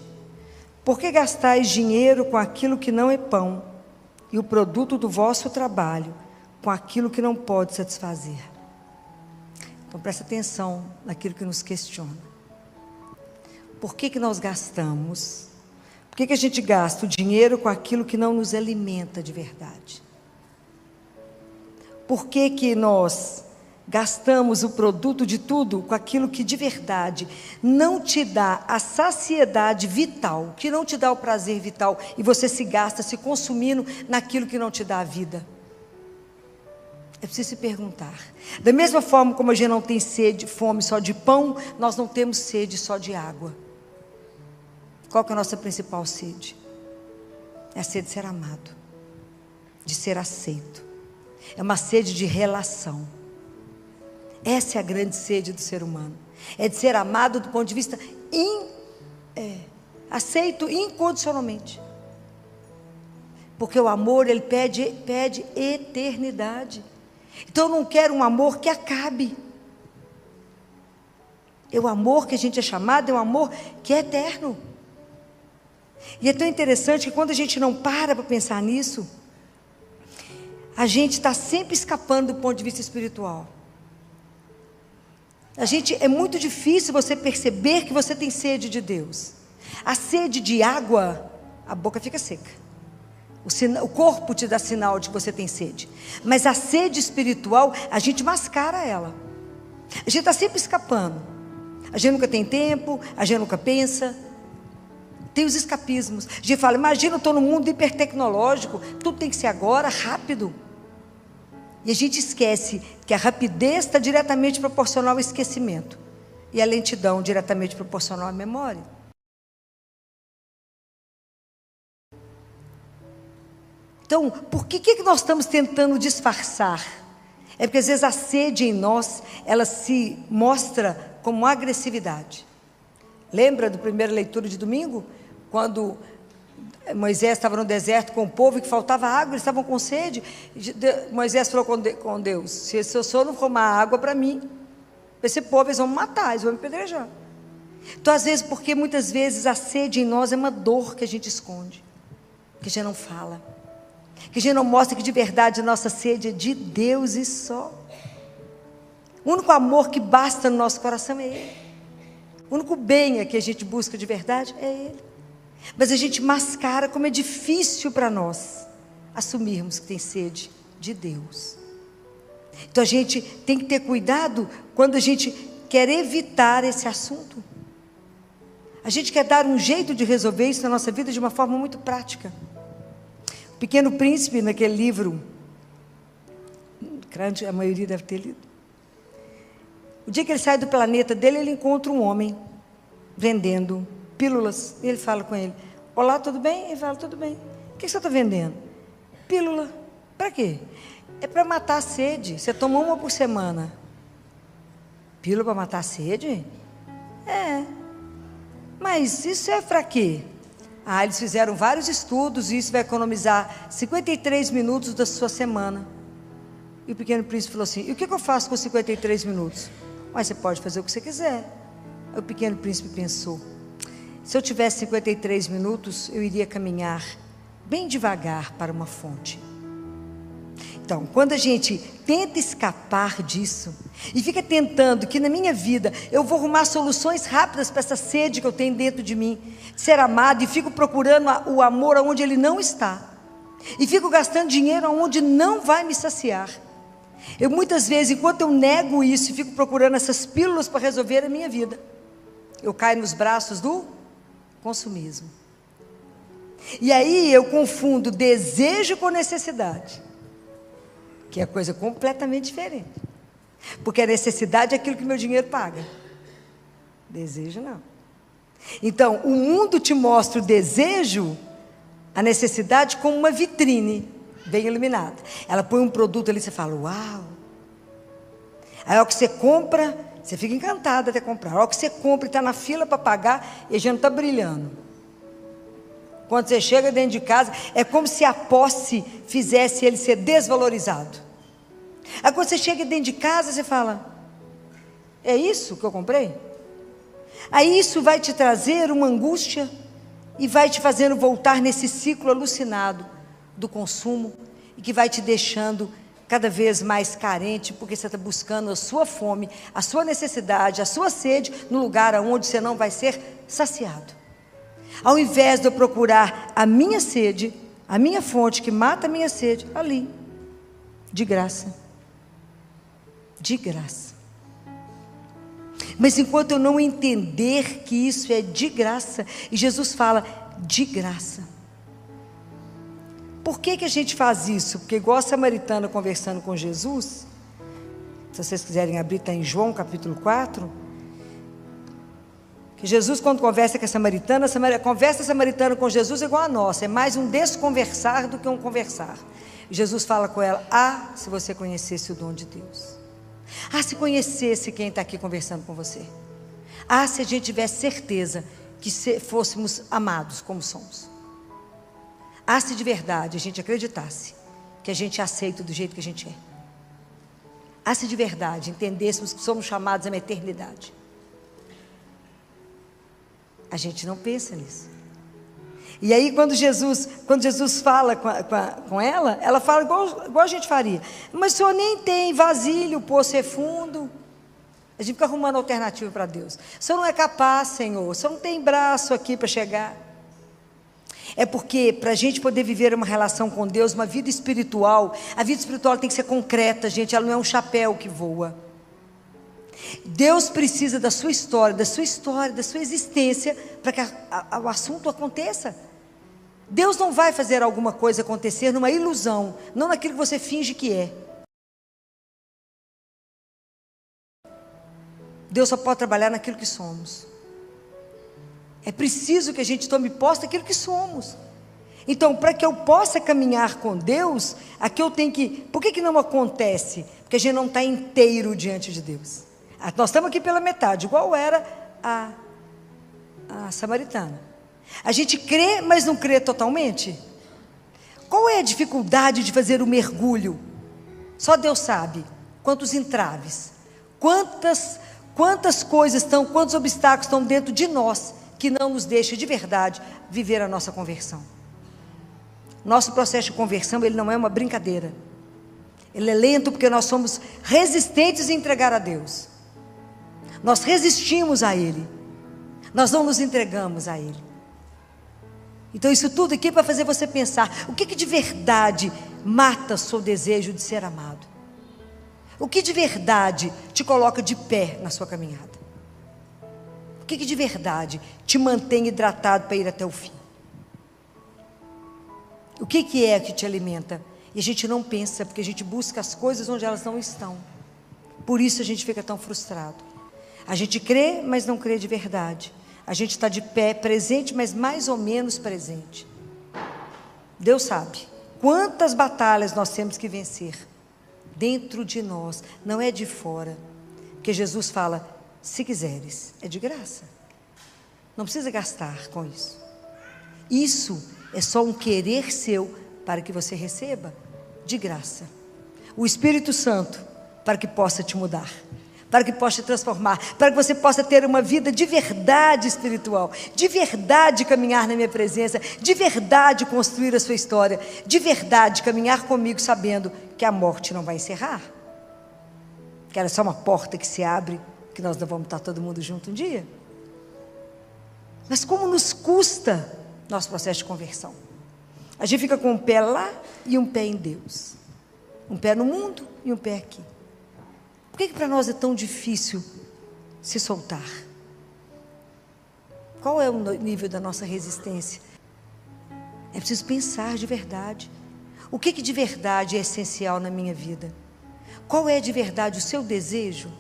Por que gastais dinheiro com aquilo que não é pão, e o produto do vosso trabalho com aquilo que não pode satisfazer? Então presta atenção naquilo que nos questiona. Por que nós gastamos? Por que a gente gasta o dinheiro com aquilo que não nos alimenta de verdade? Por que nós gastamos o produto de tudo com aquilo que de verdade não te dá a saciedade vital, que não te dá o prazer vital, e você se gasta se consumindo naquilo que não te dá a vida? É preciso se perguntar. Da mesma forma como a gente não tem sede, fome só de pão, nós não temos sede só de água. Qual que é a nossa principal sede? É a sede de ser amado, de ser aceito. É uma sede de relação. Essa é a grande sede do ser humano. É de ser amado do ponto de vista aceito incondicionalmente. Porque o amor, ele pede eternidade. Então eu não quero um amor que acabe. O amor que a gente é chamado é um amor que é eterno. E é tão interessante que quando a gente não para pensar nisso, a gente está sempre escapando do ponto de vista espiritual. É muito difícil você perceber que você tem sede de Deus. A sede de água, a boca fica seca. O corpo te dá sinal de que você tem sede. Mas a sede espiritual, a gente mascara ela. A gente está sempre escapando. A gente nunca tem tempo, a gente nunca pensa. Tem os escapismos. A gente fala, imagina, eu estou no mundo hipertecnológico, tudo tem que ser agora, rápido. E a gente esquece que a rapidez está diretamente proporcional ao esquecimento. E a lentidão diretamente proporcional à memória. Então, por que nós estamos tentando disfarçar? É porque às vezes a sede em nós, ela se mostra como agressividade. Lembra da primeira leitura de domingo? Quando Moisés estava no deserto com o povo e que faltava água, eles estavam com sede. Moisés falou com Deus, se o Senhor não formar água para mim, esse povo eles vão me matar, eles vão me apedrejar. Então às vezes, porque muitas vezes a sede em nós é uma dor que a gente esconde, que a gente não fala, que a gente não mostra que de verdade a nossa sede é de Deus e só. O único amor que basta no nosso coração é Ele. O único bem que a gente busca de verdade é Ele. Mas a gente mascara, como é difícil para nós assumirmos que tem sede de Deus. Então a gente tem que ter cuidado quando a gente quer evitar esse assunto. A gente quer dar um jeito de resolver isso na nossa vida de uma forma muito prática. O Pequeno Príncipe, naquele livro, a maioria deve ter lido. O dia que ele sai do planeta dele, ele encontra um homem vendendo pílulas. E ele fala com ele, olá, tudo bem? Ele fala, tudo bem. O que você está vendendo? Pílula. Para quê? É para matar a sede. Você toma uma por semana. Pílula para matar a sede? É. Mas isso é para quê? Eles fizeram vários estudos e isso vai economizar 53 minutos da sua semana. E o Pequeno Príncipe falou assim, e o que eu faço com 53 minutos? Mas você pode fazer o que você quiser. Aí o Pequeno Príncipe pensou, se eu tivesse 53 minutos, eu iria caminhar bem devagar para uma fonte. Então, quando a gente tenta escapar disso, e fica tentando que na minha vida, eu vou arrumar soluções rápidas para essa sede que eu tenho dentro de mim, de ser amado, e fico procurando o amor onde ele não está, e fico gastando dinheiro onde não vai me saciar. Eu muitas vezes, enquanto eu nego isso, e fico procurando essas pílulas para resolver a minha vida, eu caio nos braços do consumismo. E aí eu confundo desejo com necessidade, que é coisa completamente diferente. Porque a necessidade é aquilo que meu dinheiro paga. Desejo não. Então, o mundo te mostra o desejo, a necessidade, como uma vitrine bem iluminada. Ela põe um produto ali e você fala, uau. Aí a hora que você compra, você fica encantada até comprar. A hora que você compra e está na fila para pagar, e a gente não está brilhando. Quando você chega dentro de casa, é como se a posse fizesse ele ser desvalorizado. Aí quando você chega dentro de casa, você fala, é isso que eu comprei? Aí isso vai te trazer uma angústia, e vai te fazendo voltar nesse ciclo alucinado do consumo e que vai te deixando cada vez mais carente, porque você está buscando a sua fome, a sua necessidade, a sua sede no lugar onde você não vai ser saciado. Ao invés de eu procurar a minha sede, a minha fonte que mata a minha sede, ali, de graça. De graça. Mas enquanto eu não entender que isso é de graça, e Jesus fala, de graça. Por que a gente faz isso? Porque igual a samaritana conversando com Jesus, se vocês quiserem abrir, está em João capítulo 4, que Jesus quando conversa com a samaritana, conversa samaritana com Jesus é igual a nossa, é mais um desconversar do que um conversar. E Jesus fala com ela, se você conhecesse o dom de Deus. Se conhecesse quem está aqui conversando com você. Se a gente tivesse certeza que fôssemos amados como somos. Se de verdade a gente acreditasse que a gente é aceito do jeito que a gente é. Se de verdade entendêssemos que somos chamados a uma eternidade. A gente não pensa nisso. E aí quando Jesus fala com ela fala igual a gente faria. Mas o senhor nem tem vasilha, o poço é fundo. A gente fica arrumando alternativa para Deus. O senhor não é capaz, Senhor. O senhor não tem braço aqui para chegar. É porque para a gente poder viver uma relação com Deus, uma vida espiritual, a vida espiritual tem que ser concreta, gente. Ela não é um chapéu que voa. Deus precisa da sua história, da sua existência, para que o assunto aconteça. Deus não vai fazer alguma coisa acontecer numa ilusão, não naquilo que você finge que é. Deus só pode trabalhar naquilo que somos. É preciso que a gente tome posse daquilo que somos. Então, para que eu possa caminhar com Deus, aqui eu tenho que... Por que não acontece? Porque a gente não está inteiro diante de Deus. Nós estamos aqui pela metade, igual era a samaritana. A gente crê, mas não crê totalmente. Qual é a dificuldade de fazer o mergulho? Só Deus sabe. Quantos entraves, quantas coisas estão, quantos obstáculos estão dentro de nós, que não nos deixa de verdade viver a nossa conversão. Nosso processo de conversão, ele não é uma brincadeira. Ele é lento porque nós somos resistentes em entregar a Deus. Nós resistimos a Ele. Nós não nos entregamos a Ele. Então isso tudo aqui é para fazer você pensar, o que de verdade mata o seu desejo de ser amado? O que de verdade te coloca de pé na sua caminhada? O que de verdade te mantém hidratado para ir até o fim? O que é que te alimenta? E a gente não pensa, porque a gente busca as coisas onde elas não estão. Por isso a gente fica tão frustrado. A gente crê, mas não crê de verdade. A gente está de pé, presente, mas mais ou menos presente. Deus sabe quantas batalhas nós temos que vencer dentro de nós, não é de fora. Porque Jesus fala, se quiseres, é de graça. Não precisa gastar com isso. Isso é só um querer seu para que você receba de graça. O Espírito Santo para que possa te mudar, para que possa te transformar, para que você possa ter uma vida de verdade espiritual, de verdade caminhar na minha presença, de verdade construir a sua história, de verdade caminhar comigo sabendo que a morte não vai encerrar, que ela é só uma porta que se abre, que nós não vamos estar todo mundo junto um dia. Mas como nos custa nosso processo de conversão? A gente fica com um pé lá e um pé em Deus, um pé no mundo e um pé aqui. Por que para nós é tão difícil se soltar? Qual é o nível da nossa resistência? É preciso pensar de verdade. O que de verdade é essencial na minha vida? Qual é de verdade o seu desejo?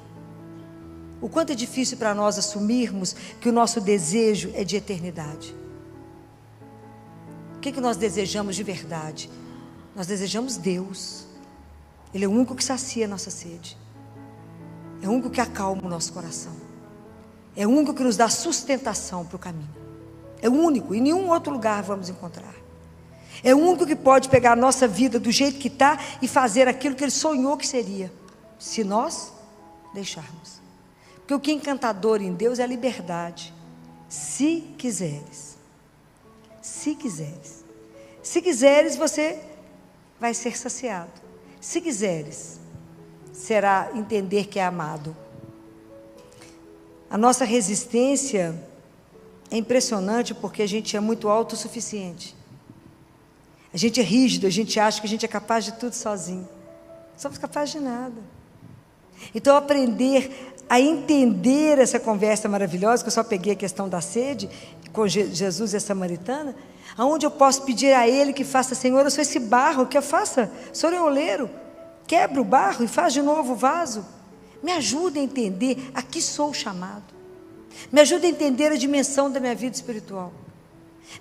O quanto é difícil para nós assumirmos que o nosso desejo é de eternidade. O que nós desejamos de verdade? Nós desejamos Deus. Ele é o único que sacia a nossa sede. É o único que acalma o nosso coração. É o único que nos dá sustentação para o caminho. É o único, em nenhum outro lugar vamos encontrar. É o único que pode pegar a nossa vida do jeito que está e fazer aquilo que Ele sonhou que seria, se nós deixarmos. Porque o que é encantador em Deus é a liberdade. Se quiseres. Se quiseres. Se quiseres, você vai ser saciado. Se quiseres, será entender que é amado. A nossa resistência é impressionante porque a gente é muito autossuficiente. A gente é rígido, a gente acha que a gente é capaz de tudo sozinho. Não somos capazes de nada. Então, aprender a entender essa conversa maravilhosa, que eu só peguei a questão da sede, com Jesus e a samaritana, aonde eu posso pedir a Ele que faça, Senhor, eu sou esse barro, que eu faça, Senhor é o oleiro, quebra o barro e faz de novo o vaso. Me ajuda a entender a que sou chamado. Me ajuda a entender a dimensão da minha vida espiritual.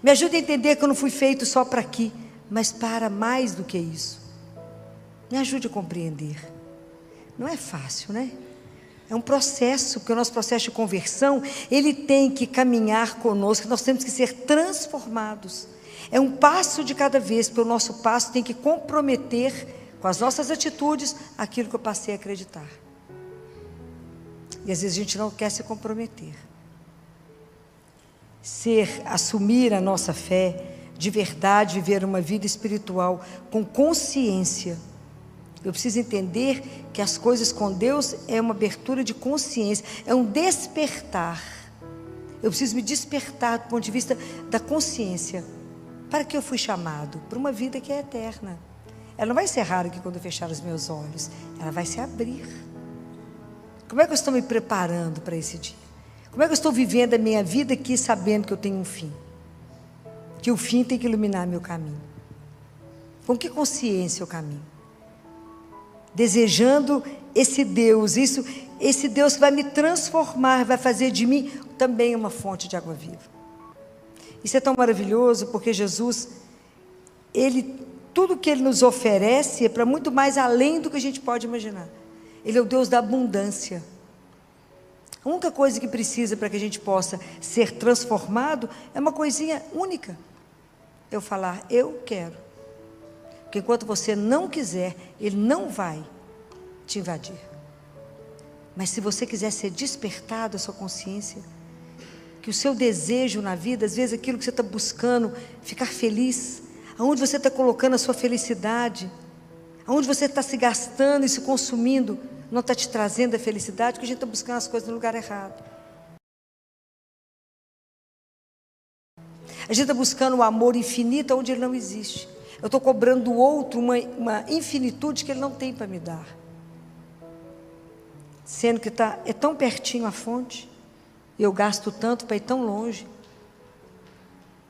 Me ajuda a entender que eu não fui feito só para aqui, mas para mais do que isso. Me ajude a compreender. Não é fácil, né? É um processo, porque o nosso processo de conversão, ele tem que caminhar conosco, nós temos que ser transformados. É um passo de cada vez, porque o nosso passo tem que comprometer com as nossas atitudes aquilo que eu passei a acreditar. E às vezes a gente não quer se comprometer. Assumir a nossa fé, de verdade, viver uma vida espiritual com consciência. Eu preciso entender que as coisas com Deus é uma abertura de consciência, é um despertar. Eu preciso me despertar do ponto de vista da consciência. Para que eu fui chamado? Para uma vida que é eterna. Ela não vai ser rara aqui quando eu fechar os meus olhos, ela vai se abrir. Como é que eu estou me preparando para esse dia? Como é que eu estou vivendo a minha vida aqui sabendo que eu tenho um fim? Que o fim tem que iluminar meu caminho. Com que consciência eu caminho? Desejando esse Deus, esse Deus que vai me transformar, vai fazer de mim também uma fonte de água viva. Isso é tão maravilhoso porque Jesus, tudo que Ele nos oferece é para muito mais além do que a gente pode imaginar. Ele é o Deus da abundância. A única coisa que precisa para que a gente possa ser transformado é uma coisinha única. Eu falar, eu quero. Porque enquanto você não quiser, Ele não vai te invadir. Mas se você quiser ser despertado a sua consciência, que o seu desejo na vida, às vezes aquilo que você está buscando, ficar feliz, aonde você está colocando a sua felicidade, aonde você está se gastando e se consumindo, não está te trazendo a felicidade, porque a gente está buscando as coisas no lugar errado. A gente está buscando o amor infinito onde ele não existe. Eu estou cobrando do outro uma infinitude que ele não tem para me dar. Sendo que é tão pertinho a fonte, e eu gasto tanto para ir tão longe,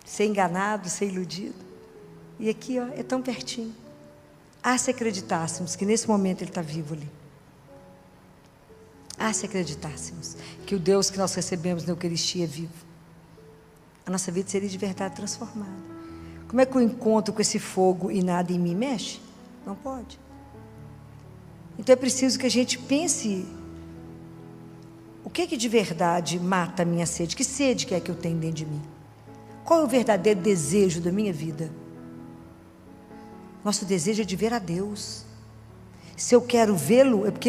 ser enganado, ser iludido. E aqui, é tão pertinho. Se acreditássemos que nesse momento ele está vivo ali. Se acreditássemos que o Deus que nós recebemos na Eucaristia é vivo, a nossa vida seria de verdade transformada. Como é que eu encontro com esse fogo e nada em mim mexe? Não pode. Então é preciso que a gente pense, o que de verdade mata a minha sede? Que sede que é que eu tenho dentro de mim? Qual é o verdadeiro desejo da minha vida? Nosso desejo é de ver a Deus. Se eu quero vê-lo, é porque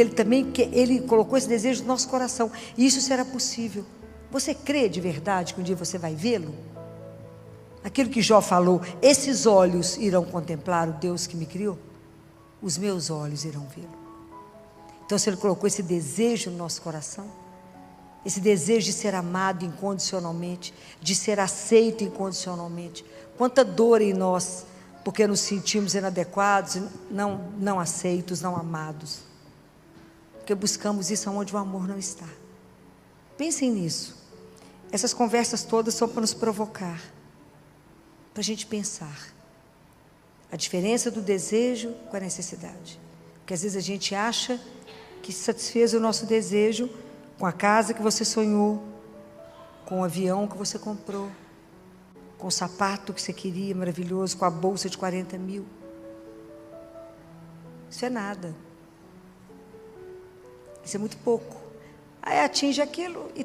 Ele colocou esse desejo no nosso coração. E isso será possível. Você crê de verdade que um dia você vai vê-lo? Aquilo que Jó falou, esses olhos irão contemplar o Deus que me criou? Os meus olhos irão vê-lo. Então, se Ele colocou esse desejo no nosso coração, esse desejo de ser amado incondicionalmente, de ser aceito incondicionalmente, quanta dor em nós, porque nos sentimos inadequados, não aceitos, não amados, porque buscamos isso onde o amor não está. Pensem nisso. Essas conversas todas são para nos provocar, para a gente pensar a diferença do desejo com a necessidade, porque às vezes a gente acha que satisfez o nosso desejo com a casa que você sonhou, com o avião que você comprou, com o sapato que você queria, maravilhoso, com a bolsa de 40 mil. Isso é nada. Isso é muito pouco. Aí atinge aquilo e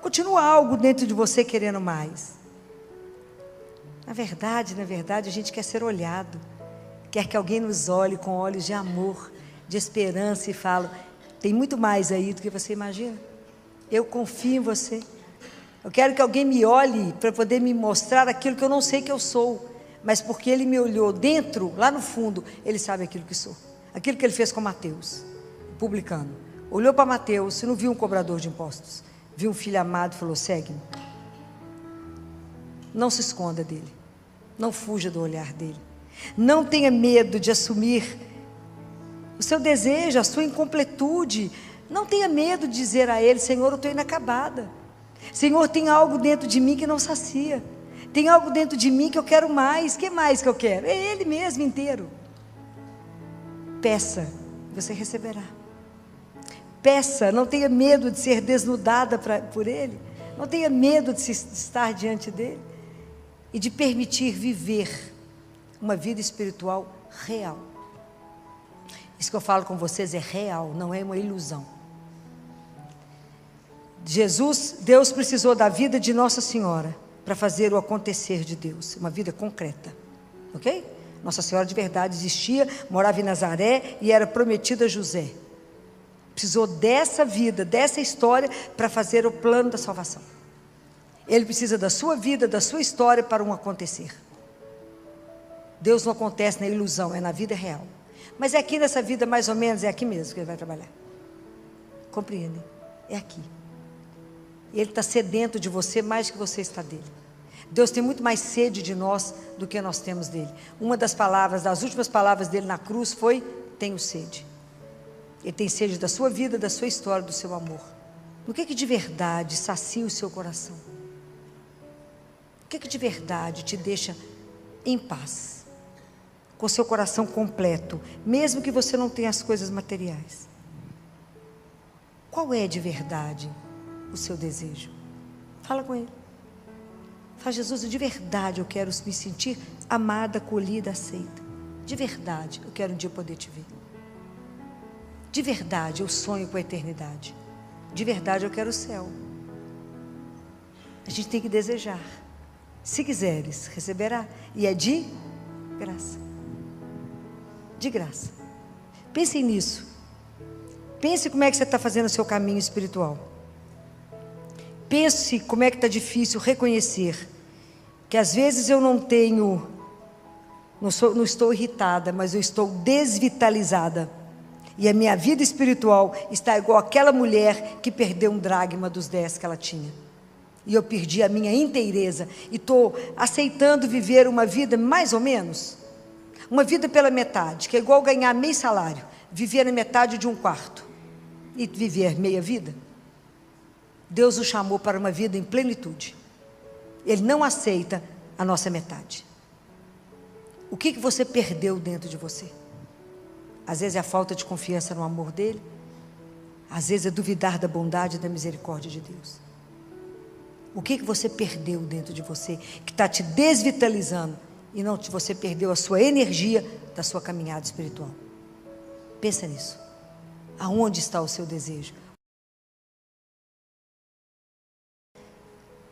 continua algo dentro de você querendo mais. Na verdade, a gente quer ser olhado. Quer que alguém nos olhe com olhos de amor, de esperança e fale, tem muito mais aí do que você imagina. Eu confio em você. Eu quero que alguém me olhe para poder me mostrar aquilo que eu não sei que eu sou, mas porque ele me olhou dentro, lá no fundo, ele sabe aquilo que sou. Aquilo que ele fez com Mateus, o publicano. Olhou para Mateus e não viu um cobrador de impostos. Viu um filho amado e falou: segue-me. Não se esconda dele. Não fuja do olhar dele. Não tenha medo de assumir o seu desejo, a sua incompletude. Não tenha medo de dizer a ele: Senhor, eu estou inacabada. Senhor, tem algo dentro de mim que não sacia. Tem algo dentro de mim que eu quero mais. O que mais que eu quero? É ele mesmo inteiro. Peça, você receberá. Peça, não tenha medo de ser desnudada por ele. Não tenha medo de estar diante dele. E de permitir viver uma vida espiritual real. Isso que eu falo com vocês é real, não é uma ilusão. Deus precisou da vida de Nossa Senhora para fazer o acontecer de Deus, uma vida concreta, ok? Nossa Senhora de verdade existia, morava em Nazaré e era prometida a José. Precisou dessa vida, dessa história para fazer o plano da salvação. Ele precisa da sua vida, da sua história para um acontecer. Deus não acontece na ilusão, é na vida real. Mas é aqui nessa vida mais ou menos, é aqui mesmo que ele vai trabalhar. Compreendem? É aqui. Ele está sedento de você mais do que você está dele. Deus tem muito mais sede de nós do que nós temos dele. Uma das palavras, das últimas palavras dele na cruz foi: tenho sede. Ele tem sede da sua vida, da sua história, do seu amor. O que de verdade sacia o seu coração? O que de verdade te deixa em paz? Com o seu coração completo, mesmo que você não tenha as coisas materiais. Qual é de verdade o seu desejo? Fala com ele. Fala: Jesus, de verdade eu quero me sentir amada, acolhida, aceita. De verdade eu quero um dia poder te ver. De verdade eu sonho com a eternidade. De verdade eu quero o céu. A gente tem que desejar. Se quiseres, receberá. E é de graça. De graça. Pensem nisso. Pense como é que você está fazendo o seu caminho espiritual. Pense como é que está difícil reconhecer que às vezes eu não estou irritada, mas eu estou desvitalizada. E a minha vida espiritual está igual àquela mulher que perdeu um dracma dos 10 que ela tinha. E eu perdi a minha inteireza. E estou aceitando viver uma vida mais ou menos. Uma vida pela metade, que é igual ganhar meio salário. Viver na metade de um quarto. E viver meia vida. Deus nos chamou para uma vida em plenitude. Ele não aceita a nossa metade. O que você perdeu dentro de você? Às vezes é a falta de confiança no amor dele. Às vezes é duvidar da bondade e da misericórdia de Deus. O que você perdeu dentro de você que está te desvitalizando e não você perdeu a sua energia da sua caminhada espiritual? Pensa nisso. Aonde está o seu desejo?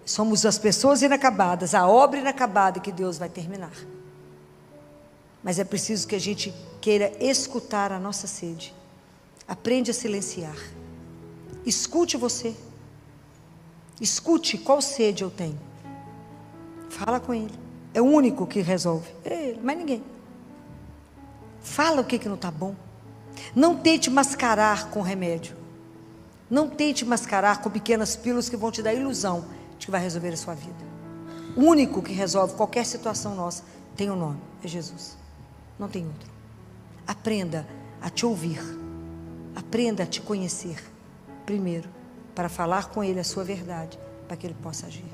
Somos as pessoas inacabadas, a obra inacabada que Deus vai terminar. Mas é preciso que a gente queira escutar a nossa sede. Aprende a silenciar. Escute você. Escute qual sede eu tenho. Fala com ele. É o único que resolve. É ele, mais ninguém. Fala o que não está bom. Não tente mascarar com remédio. Não tente mascarar com pequenas pílulas que vão te dar a ilusão de que vai resolver a sua vida. O único que resolve qualquer situação nossa tem um nome, é Jesus. Não tem outro. Aprenda a te ouvir. Aprenda a te conhecer. Primeiro, para falar com Ele a sua verdade, para que Ele possa agir.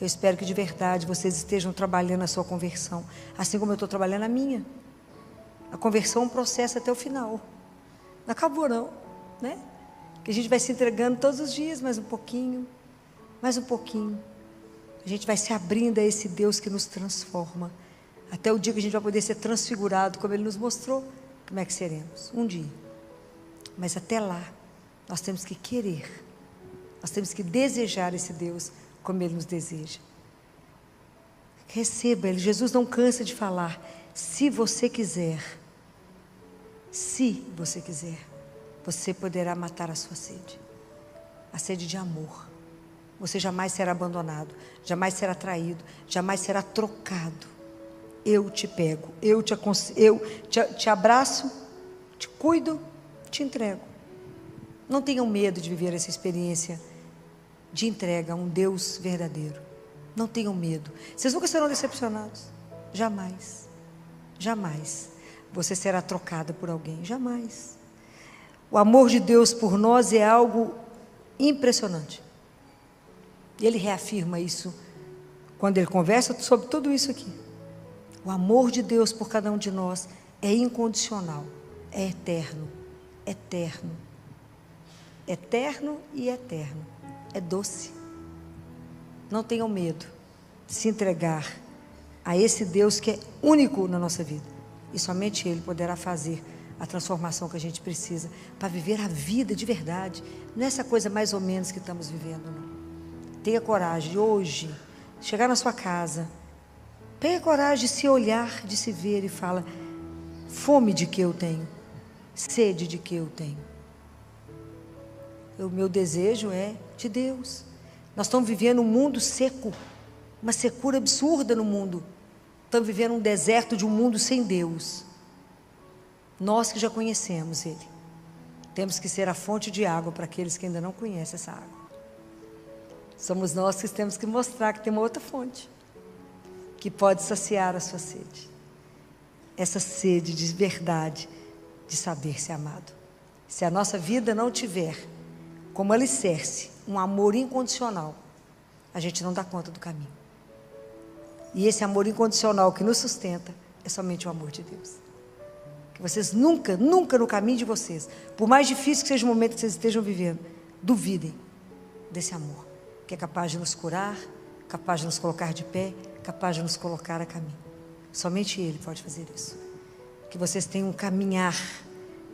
Eu espero que de verdade vocês estejam trabalhando a sua conversão, assim como eu estou trabalhando a minha. A conversão é um processo até o final. Não acabou não, né? Que a gente vai se entregando todos os dias, mais um pouquinho, mais um pouquinho. A gente vai se abrindo a esse Deus que nos transforma. Até o dia que a gente vai poder ser transfigurado, como Ele nos mostrou, como é que seremos? Um dia. Mas até lá, nós temos que querer, nós temos que desejar esse Deus como Ele nos deseja. Receba Ele. Jesus não cansa de falar: se você quiser, você poderá matar a sua sede. A sede de amor, Você jamais será abandonado, jamais será traído, jamais será trocado. Eu te pego, eu te abraço, te cuido, te entrego. Não tenham medo de viver essa experiência de entrega a um Deus verdadeiro. Não tenham medo. Vocês nunca serão decepcionados. Jamais. Jamais. Você será trocada por alguém. Jamais. O amor de Deus por nós é algo impressionante. Ele reafirma isso quando ele conversa sobre tudo isso aqui. O amor de Deus por cada um de nós é incondicional, é eterno, eterno, eterno e eterno. É doce. Não tenham medo de se entregar a esse Deus que é único na nossa vida. E somente Ele poderá fazer a transformação que a gente precisa para viver a vida de verdade. Não é essa coisa mais ou menos que estamos vivendo, não. Tenha coragem de hoje chegar na sua casa. Tenha coragem de se olhar, de se ver e fala: fome de que eu tenho, sede de que eu tenho. O meu desejo é de Deus. Nós estamos vivendo um mundo seco, uma secura absurda no mundo. Estamos vivendo um deserto de um mundo sem Deus. Nós que já conhecemos Ele, temos que ser a fonte de água para aqueles que ainda não conhecem essa água. Somos nós que temos que mostrar que tem uma outra fonte que pode saciar a sua sede. Essa sede de verdade, de saber ser amado. Se a nossa vida não tiver como alicerce um amor incondicional, a gente não dá conta do caminho. E esse amor incondicional que nos sustenta é somente o amor de Deus. Que vocês nunca, nunca no caminho de vocês, por mais difícil que seja o momento que vocês estejam vivendo, duvidem desse amor, que é capaz de nos curar, capaz de nos colocar de pé, capaz de nos colocar a caminho. Somente Ele pode fazer isso. Que vocês tenham um caminhar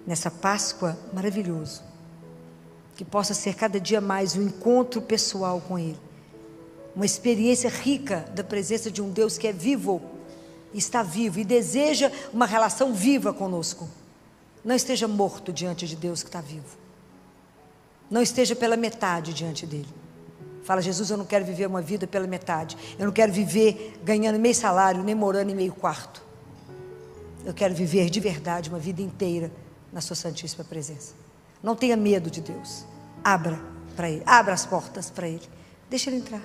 nessa Páscoa maravilhoso. Que possa ser cada dia mais um encontro pessoal com Ele. Uma experiência rica da presença de um Deus que é vivo, está vivo e deseja uma relação viva conosco. Não esteja morto diante de Deus que está vivo. Não esteja pela metade diante dEle. Fala: Jesus, eu não quero viver uma vida pela metade. Eu não quero viver ganhando meio salário, nem morando em meio quarto. Eu quero viver de verdade uma vida inteira na sua santíssima presença. Não tenha medo de Deus. Abra para Ele, abra as portas para Ele. Deixa Ele entrar.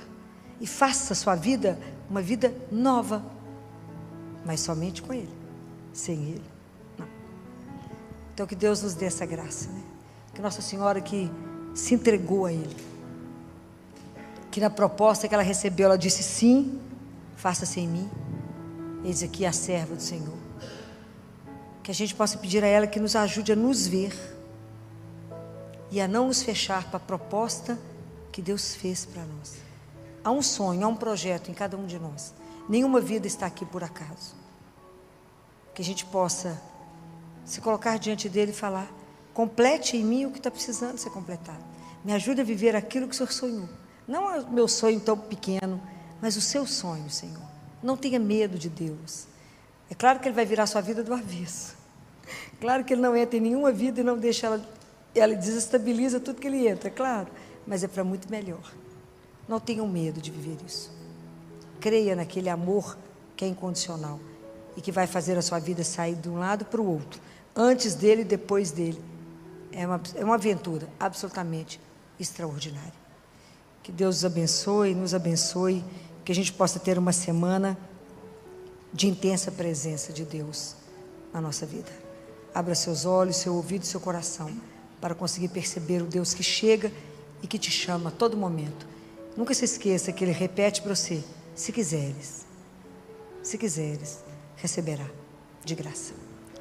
E faça a sua vida uma vida nova. Mas somente com Ele. Sem Ele, não. Então que Deus nos dê essa graça, né? Que Nossa Senhora que se entregou a Ele, que na proposta que ela recebeu, ela disse: sim, faça-se em mim. Eis aqui a serva do Senhor. Que a gente possa pedir a ela que nos ajude a nos ver e a não nos fechar para a proposta que Deus fez para nós. Há um sonho, há um projeto em cada um de nós. Nenhuma vida está aqui por acaso. Que a gente possa se colocar diante dele e falar: complete em mim o que está precisando ser completado. Me ajude a viver aquilo que o Senhor sonhou. Não o meu sonho tão pequeno, mas o seu sonho, Senhor. Não tenha medo de Deus. É claro que Ele vai virar a sua vida do avesso. Claro que Ele não entra em nenhuma vida e não deixa ela desestabiliza tudo que Ele entra, claro. Mas é para muito melhor. Não tenham medo de viver isso. Creia naquele amor que é incondicional e que vai fazer a sua vida sair de um lado para o outro, antes dele e depois dele. É uma aventura absolutamente extraordinária. Que Deus nos abençoe, que a gente possa ter uma semana de intensa presença de Deus na nossa vida. Abra seus olhos, seu ouvido, seu coração, para conseguir perceber o Deus que chega e que te chama a todo momento. Nunca se esqueça que Ele repete para você: se quiseres, receberá de graça.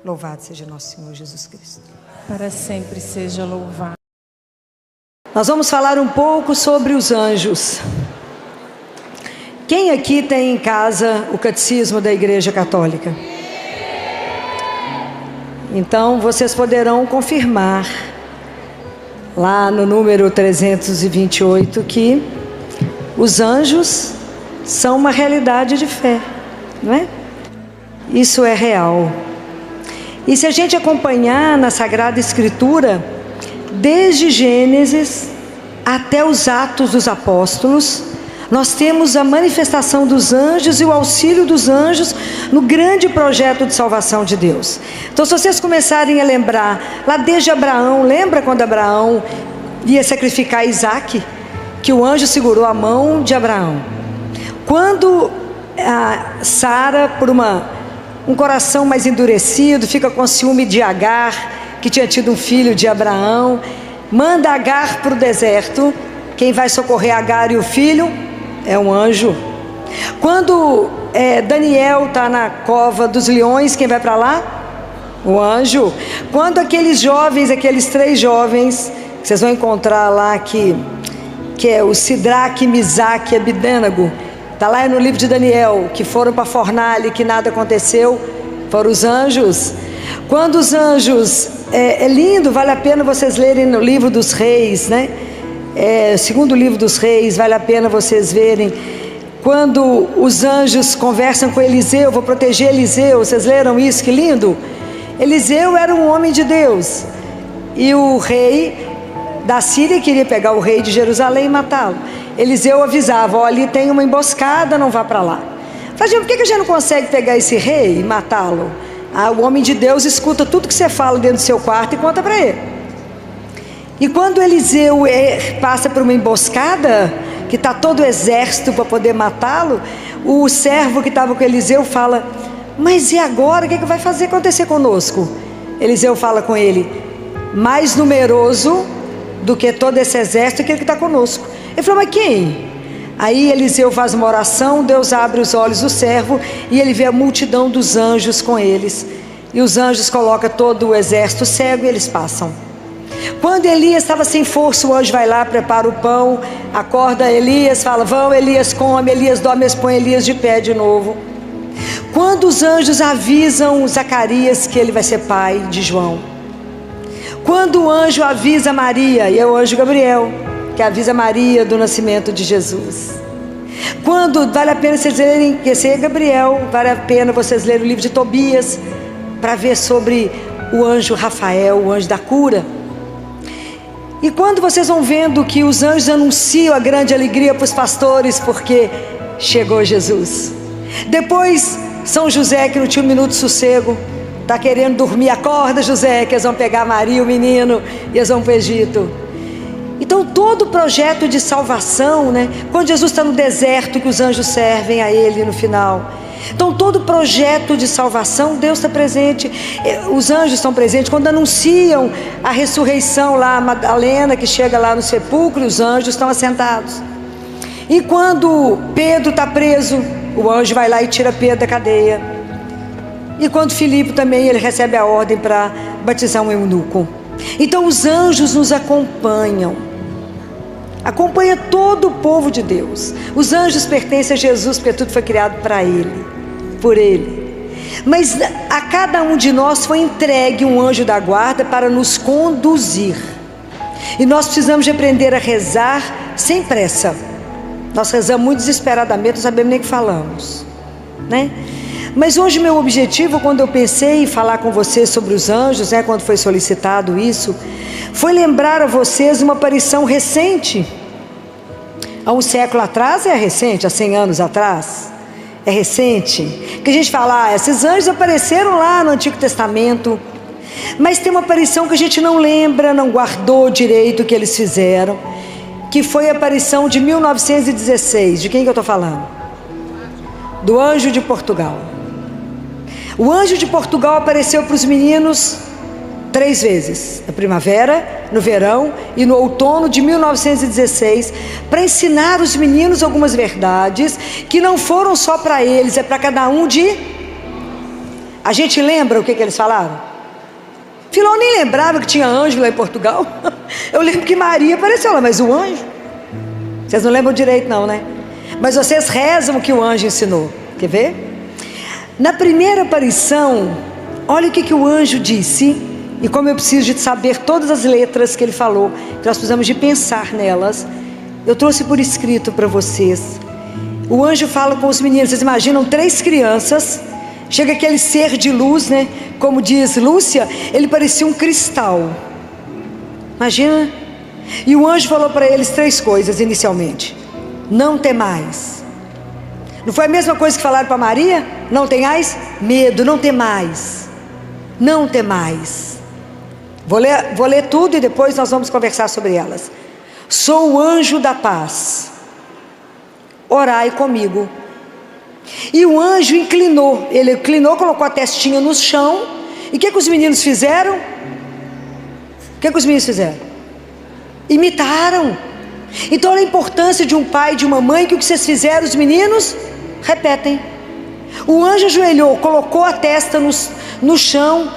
Louvado seja nosso Senhor Jesus Cristo. Para sempre seja louvado. Nós vamos falar um pouco sobre os anjos. Quem aqui tem em casa o catecismo da Igreja Católica? Então vocês poderão confirmar lá no número 328 que os anjos são uma realidade de fé, não é? Isso é real. E se a gente acompanhar na Sagrada Escritura, desde Gênesis até os Atos dos Apóstolos, nós temos a manifestação dos anjos e o auxílio dos anjos no grande projeto de salvação de Deus. Então, se vocês começarem a lembrar, lá desde Abraão, lembra quando Abraão ia sacrificar Isaac? Que o anjo segurou a mão de Abraão. Quando Sara, por um coração mais endurecido, fica com ciúme de Agar, que tinha tido um filho de Abraão, manda Agar para o deserto. Quem vai socorrer Agar e o filho é um anjo. Quando Daniel está na cova dos leões, quem vai para lá? O anjo. Quando aqueles 3 jovens, que vocês vão encontrar lá, que é o Sidraque, Misaque e Abidênago, está lá no livro de Daniel, que foram para a fornalha e que nada aconteceu, foram os anjos. Quando os anjos, é lindo, vale a pena vocês lerem no livro dos reis, né? Segundo livro dos reis, vale a pena vocês verem, quando os anjos conversam com Eliseu, vou proteger Eliseu, vocês leram isso, que lindo? Eliseu era um homem de Deus, e o rei da Síria queria pegar o rei de Jerusalém e matá-lo. Eliseu avisava: olha, ali tem uma emboscada, não vá para lá. Falei: por que a gente não consegue pegar esse rei e matá-lo? O homem de Deus escuta tudo que você fala dentro do seu quarto e conta para ele. E quando Eliseu passa por uma emboscada, que está todo o exército para poder matá-lo, o servo que estava com Eliseu fala: mas e agora, o que vai fazer acontecer conosco? Eliseu fala com ele: mais numeroso do que todo esse exército é aquele que está conosco. Ele falou: mas quem? Aí Eliseu faz uma oração, Deus abre os olhos do servo e ele vê a multidão dos anjos com eles, e os anjos colocam todo o exército cego e eles passam. Quando Elias estava sem força, o anjo vai lá, prepara o pão, acorda Elias, fala: vão, Elias come, Elias dorme, põe Elias de pé de novo. Quando os anjos avisam Zacarias que ele vai ser pai de João, quando o anjo avisa Maria, e é o anjo Gabriel que avisa Maria do nascimento de Jesus. Quando, vale a pena vocês lerem, esse é Gabriel, vale a pena vocês lerem o livro de Tobias, para ver sobre o anjo Rafael, o anjo da cura. E quando vocês vão vendo que os anjos anunciam a grande alegria para os pastores, porque chegou Jesus. Depois, São José, que não tinha um minuto de sossego, está querendo dormir: acorda, José, que eles vão pegar Maria, o menino, e eles vão para o Egito. Então todo o projeto de salvação, né? Quando Jesus está no deserto, que os anjos servem a ele no final. Então todo o projeto de salvação, Deus está presente, os anjos estão presentes. Quando anunciam a ressurreição lá, a Madalena que chega lá no sepulcro, os anjos estão assentados. E quando Pedro está preso, o anjo vai lá e tira Pedro da cadeia. E quando Filipe também, ele recebe a ordem para batizar um eunuco. Então os anjos nos acompanham, acompanha todo o povo de Deus. Os anjos pertencem a Jesus, porque tudo foi criado para Ele, por Ele. Mas a cada um de nós foi entregue um anjo da guarda para nos conduzir. E nós precisamos de aprender a rezar sem pressa. Nós rezamos muito desesperadamente, não sabemos nem o que falamos, né? Mas hoje meu objetivo, quando eu pensei em falar com vocês sobre os anjos, né, quando foi solicitado isso, foi lembrar a vocês uma aparição recente. Há um século atrás é recente, há 100 anos atrás é recente. Que a gente fala: esses anjos apareceram lá no Antigo Testamento. Mas tem uma aparição que a gente não lembra, não guardou direito o que eles fizeram, que foi a aparição de 1916. De quem que eu estou falando? Do anjo de Portugal. O anjo de Portugal apareceu para os meninos 3 vezes, na primavera, no verão e no outono de 1916, para ensinar os meninos algumas verdades que não foram só para eles, é para cada um de... A gente lembra o que eles falaram? Filó nem lembrava que tinha anjo lá em Portugal. Eu lembro que Maria apareceu lá, mas o anjo? Vocês não lembram direito não, né? Mas vocês rezam o que o anjo ensinou. Quer ver? Na primeira aparição, olha o que o anjo disse, e como eu preciso de saber todas as letras que ele falou, que nós precisamos de pensar nelas, eu trouxe por escrito para vocês. O anjo fala com os meninos, vocês imaginam 3 crianças, chega aquele ser de luz, né? Como diz Lúcia, ele parecia um cristal. Imagina, E o anjo falou para eles 3 coisas inicialmente: não temais. Não foi a mesma coisa que falaram para Maria? Não tenhais medo, não temais. Não temais. Vou ler tudo e depois nós vamos conversar sobre elas. Sou o anjo da paz. Orai comigo. E o anjo inclinou. Ele inclinou, colocou a testinha no chão. E o que os meninos fizeram? O que os meninos fizeram? Imitaram. Então olha a importância de um pai e de uma mãe, que o que vocês fizeram, os meninos repetem. O anjo ajoelhou, colocou a testa no chão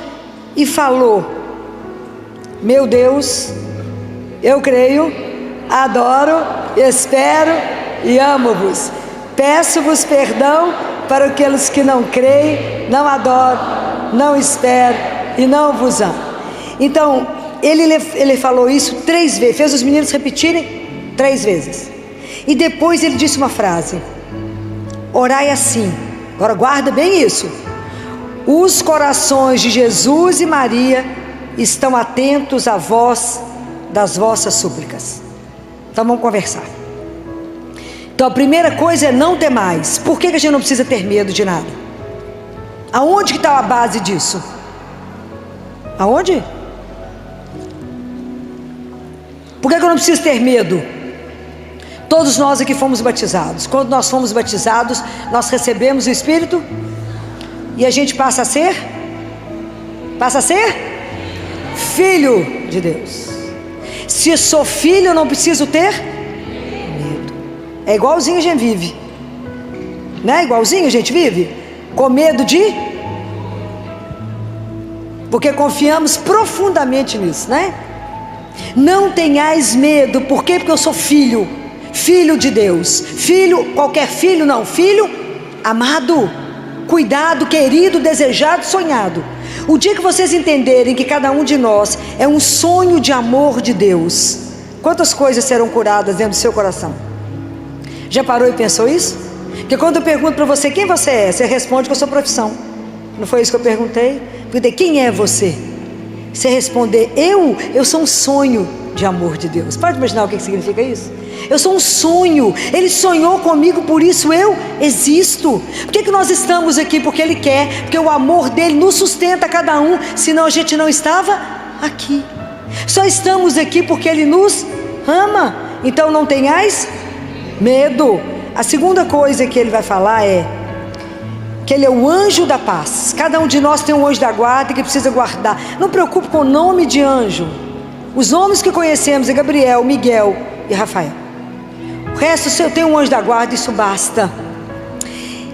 e falou: meu Deus, eu creio, adoro, espero e amo-vos. Peço-vos perdão para aqueles que não creem, não adoram, não esperam e não vos amam. Então ele falou isso 3 vezes, fez os meninos repetirem 3 vezes. E depois ele disse uma frase: orai assim. Agora guarda bem isso. Os corações de Jesus e Maria estão atentos à voz das vossas súplicas. Então vamos conversar. Então a primeira coisa é não temais. Por que a gente não precisa ter medo de nada? Aonde que está a base disso? Aonde? Por que eu não preciso ter medo? Todos nós aqui fomos batizados. Quando nós fomos batizados, nós recebemos o Espírito e a gente passa a ser filho de Deus. Se sou filho, eu não preciso ter medo. É igualzinho a gente vive, né? Igualzinho a gente vive, com medo porque confiamos profundamente nisso, né? Não tenhais medo. Por quê? Porque eu sou filho de Deus. Filho, qualquer filho não, filho amado, cuidado, querido, desejado, sonhado. O dia que vocês entenderem que cada um de nós é um sonho de amor de Deus, quantas coisas serão curadas dentro do seu coração? Já parou e pensou isso? Porque quando eu pergunto para você quem você é, você responde com a sua profissão. Não foi isso que eu perguntei? Perguntei: quem é você? Você responder: eu sou um sonho de amor de Deus. Pode imaginar o que significa isso? Eu sou um sonho. Ele sonhou comigo, por isso eu existo. Por que nós estamos aqui? Porque Ele quer, porque o amor dele nos sustenta cada um, senão a gente não estava aqui. Só estamos aqui porque Ele nos ama. Então não tenhais medo. A segunda coisa que Ele vai falar é que Ele é o anjo da paz. Cada um de nós tem um anjo da guarda que precisa guardar. Não preocupe com o nome de anjo. Os nomes que conhecemos é Gabriel, Miguel e Rafael. O resto, se eu tenho um anjo da guarda, isso basta.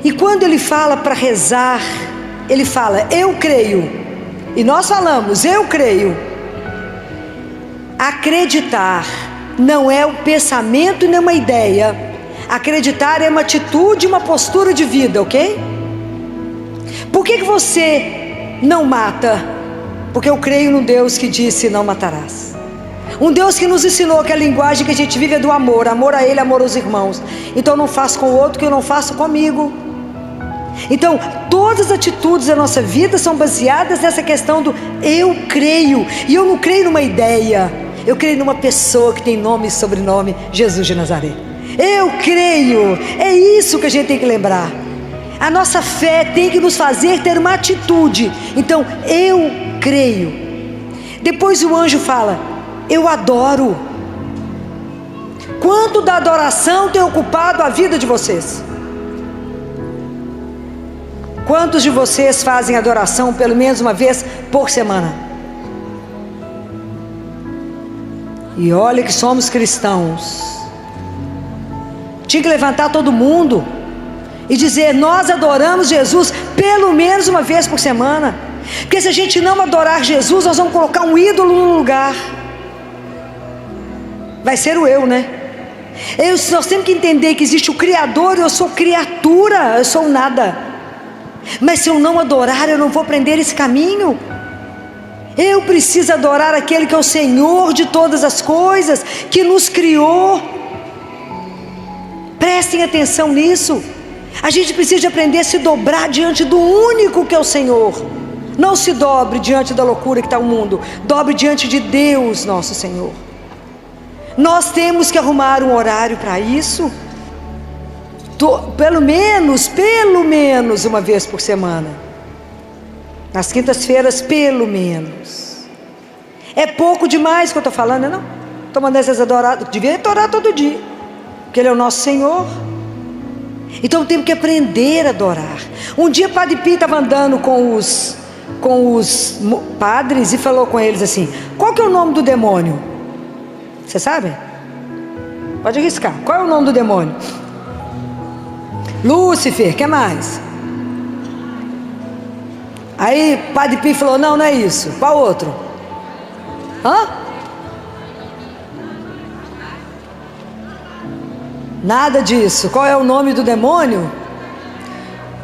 E quando Ele fala para rezar, Ele fala: eu creio. E nós falamos: eu creio. Acreditar não é um pensamento nem uma ideia. Acreditar é uma atitude, uma postura de vida, ok? Por que você não mata? Porque eu creio num Deus que disse: não matarás. Um Deus que nos ensinou que a linguagem que a gente vive é do amor. Amor a Ele, amor aos irmãos. Então não faço com o outro que eu não faço comigo. Então todas as atitudes da nossa vida são baseadas nessa questão do eu creio. E eu não creio numa ideia, eu creio numa pessoa que tem nome e sobrenome: Jesus de Nazaré. Eu creio. É isso que a gente tem que lembrar. A nossa fé tem que nos fazer ter uma atitude. Então eu creio. Depois o anjo fala: eu adoro. Quanto da adoração tem ocupado a vida de vocês? Quantos de vocês fazem adoração pelo menos uma vez por semana? E olha que somos cristãos. Tinha que levantar todo mundo e dizer: nós adoramos Jesus pelo menos uma vez por semana. Porque se a gente não adorar Jesus, nós vamos colocar um ídolo no lugar. Vai ser o eu, né? Nós temos que entender que existe o Criador e eu sou criatura, eu sou nada. Mas se eu não adorar, eu não vou aprender esse caminho. Eu preciso adorar aquele que é o Senhor de todas as coisas, que nos criou. Prestem atenção nisso. A gente precisa aprender a se dobrar diante do único que é o Senhor. Não se dobre diante da loucura que está o mundo. Dobre diante de Deus, nosso Senhor. Nós temos que arrumar um horário para isso, pelo menos uma vez por semana. Nas quintas-feiras, pelo menos. É pouco demais o que eu estou falando, não? Estou mandando vocês adorar, devia orar todo dia, porque Ele é o nosso Senhor. Então temos que aprender a adorar. Um dia Padre Pio estava andando com os padres e falou com eles assim: qual que é o nome do demônio? Você sabe? Pode arriscar. Qual é o nome do demônio? Lúcifer, que mais? Aí Padre Pio falou: não é isso. Qual outro? Nada disso. Qual é o nome do demônio?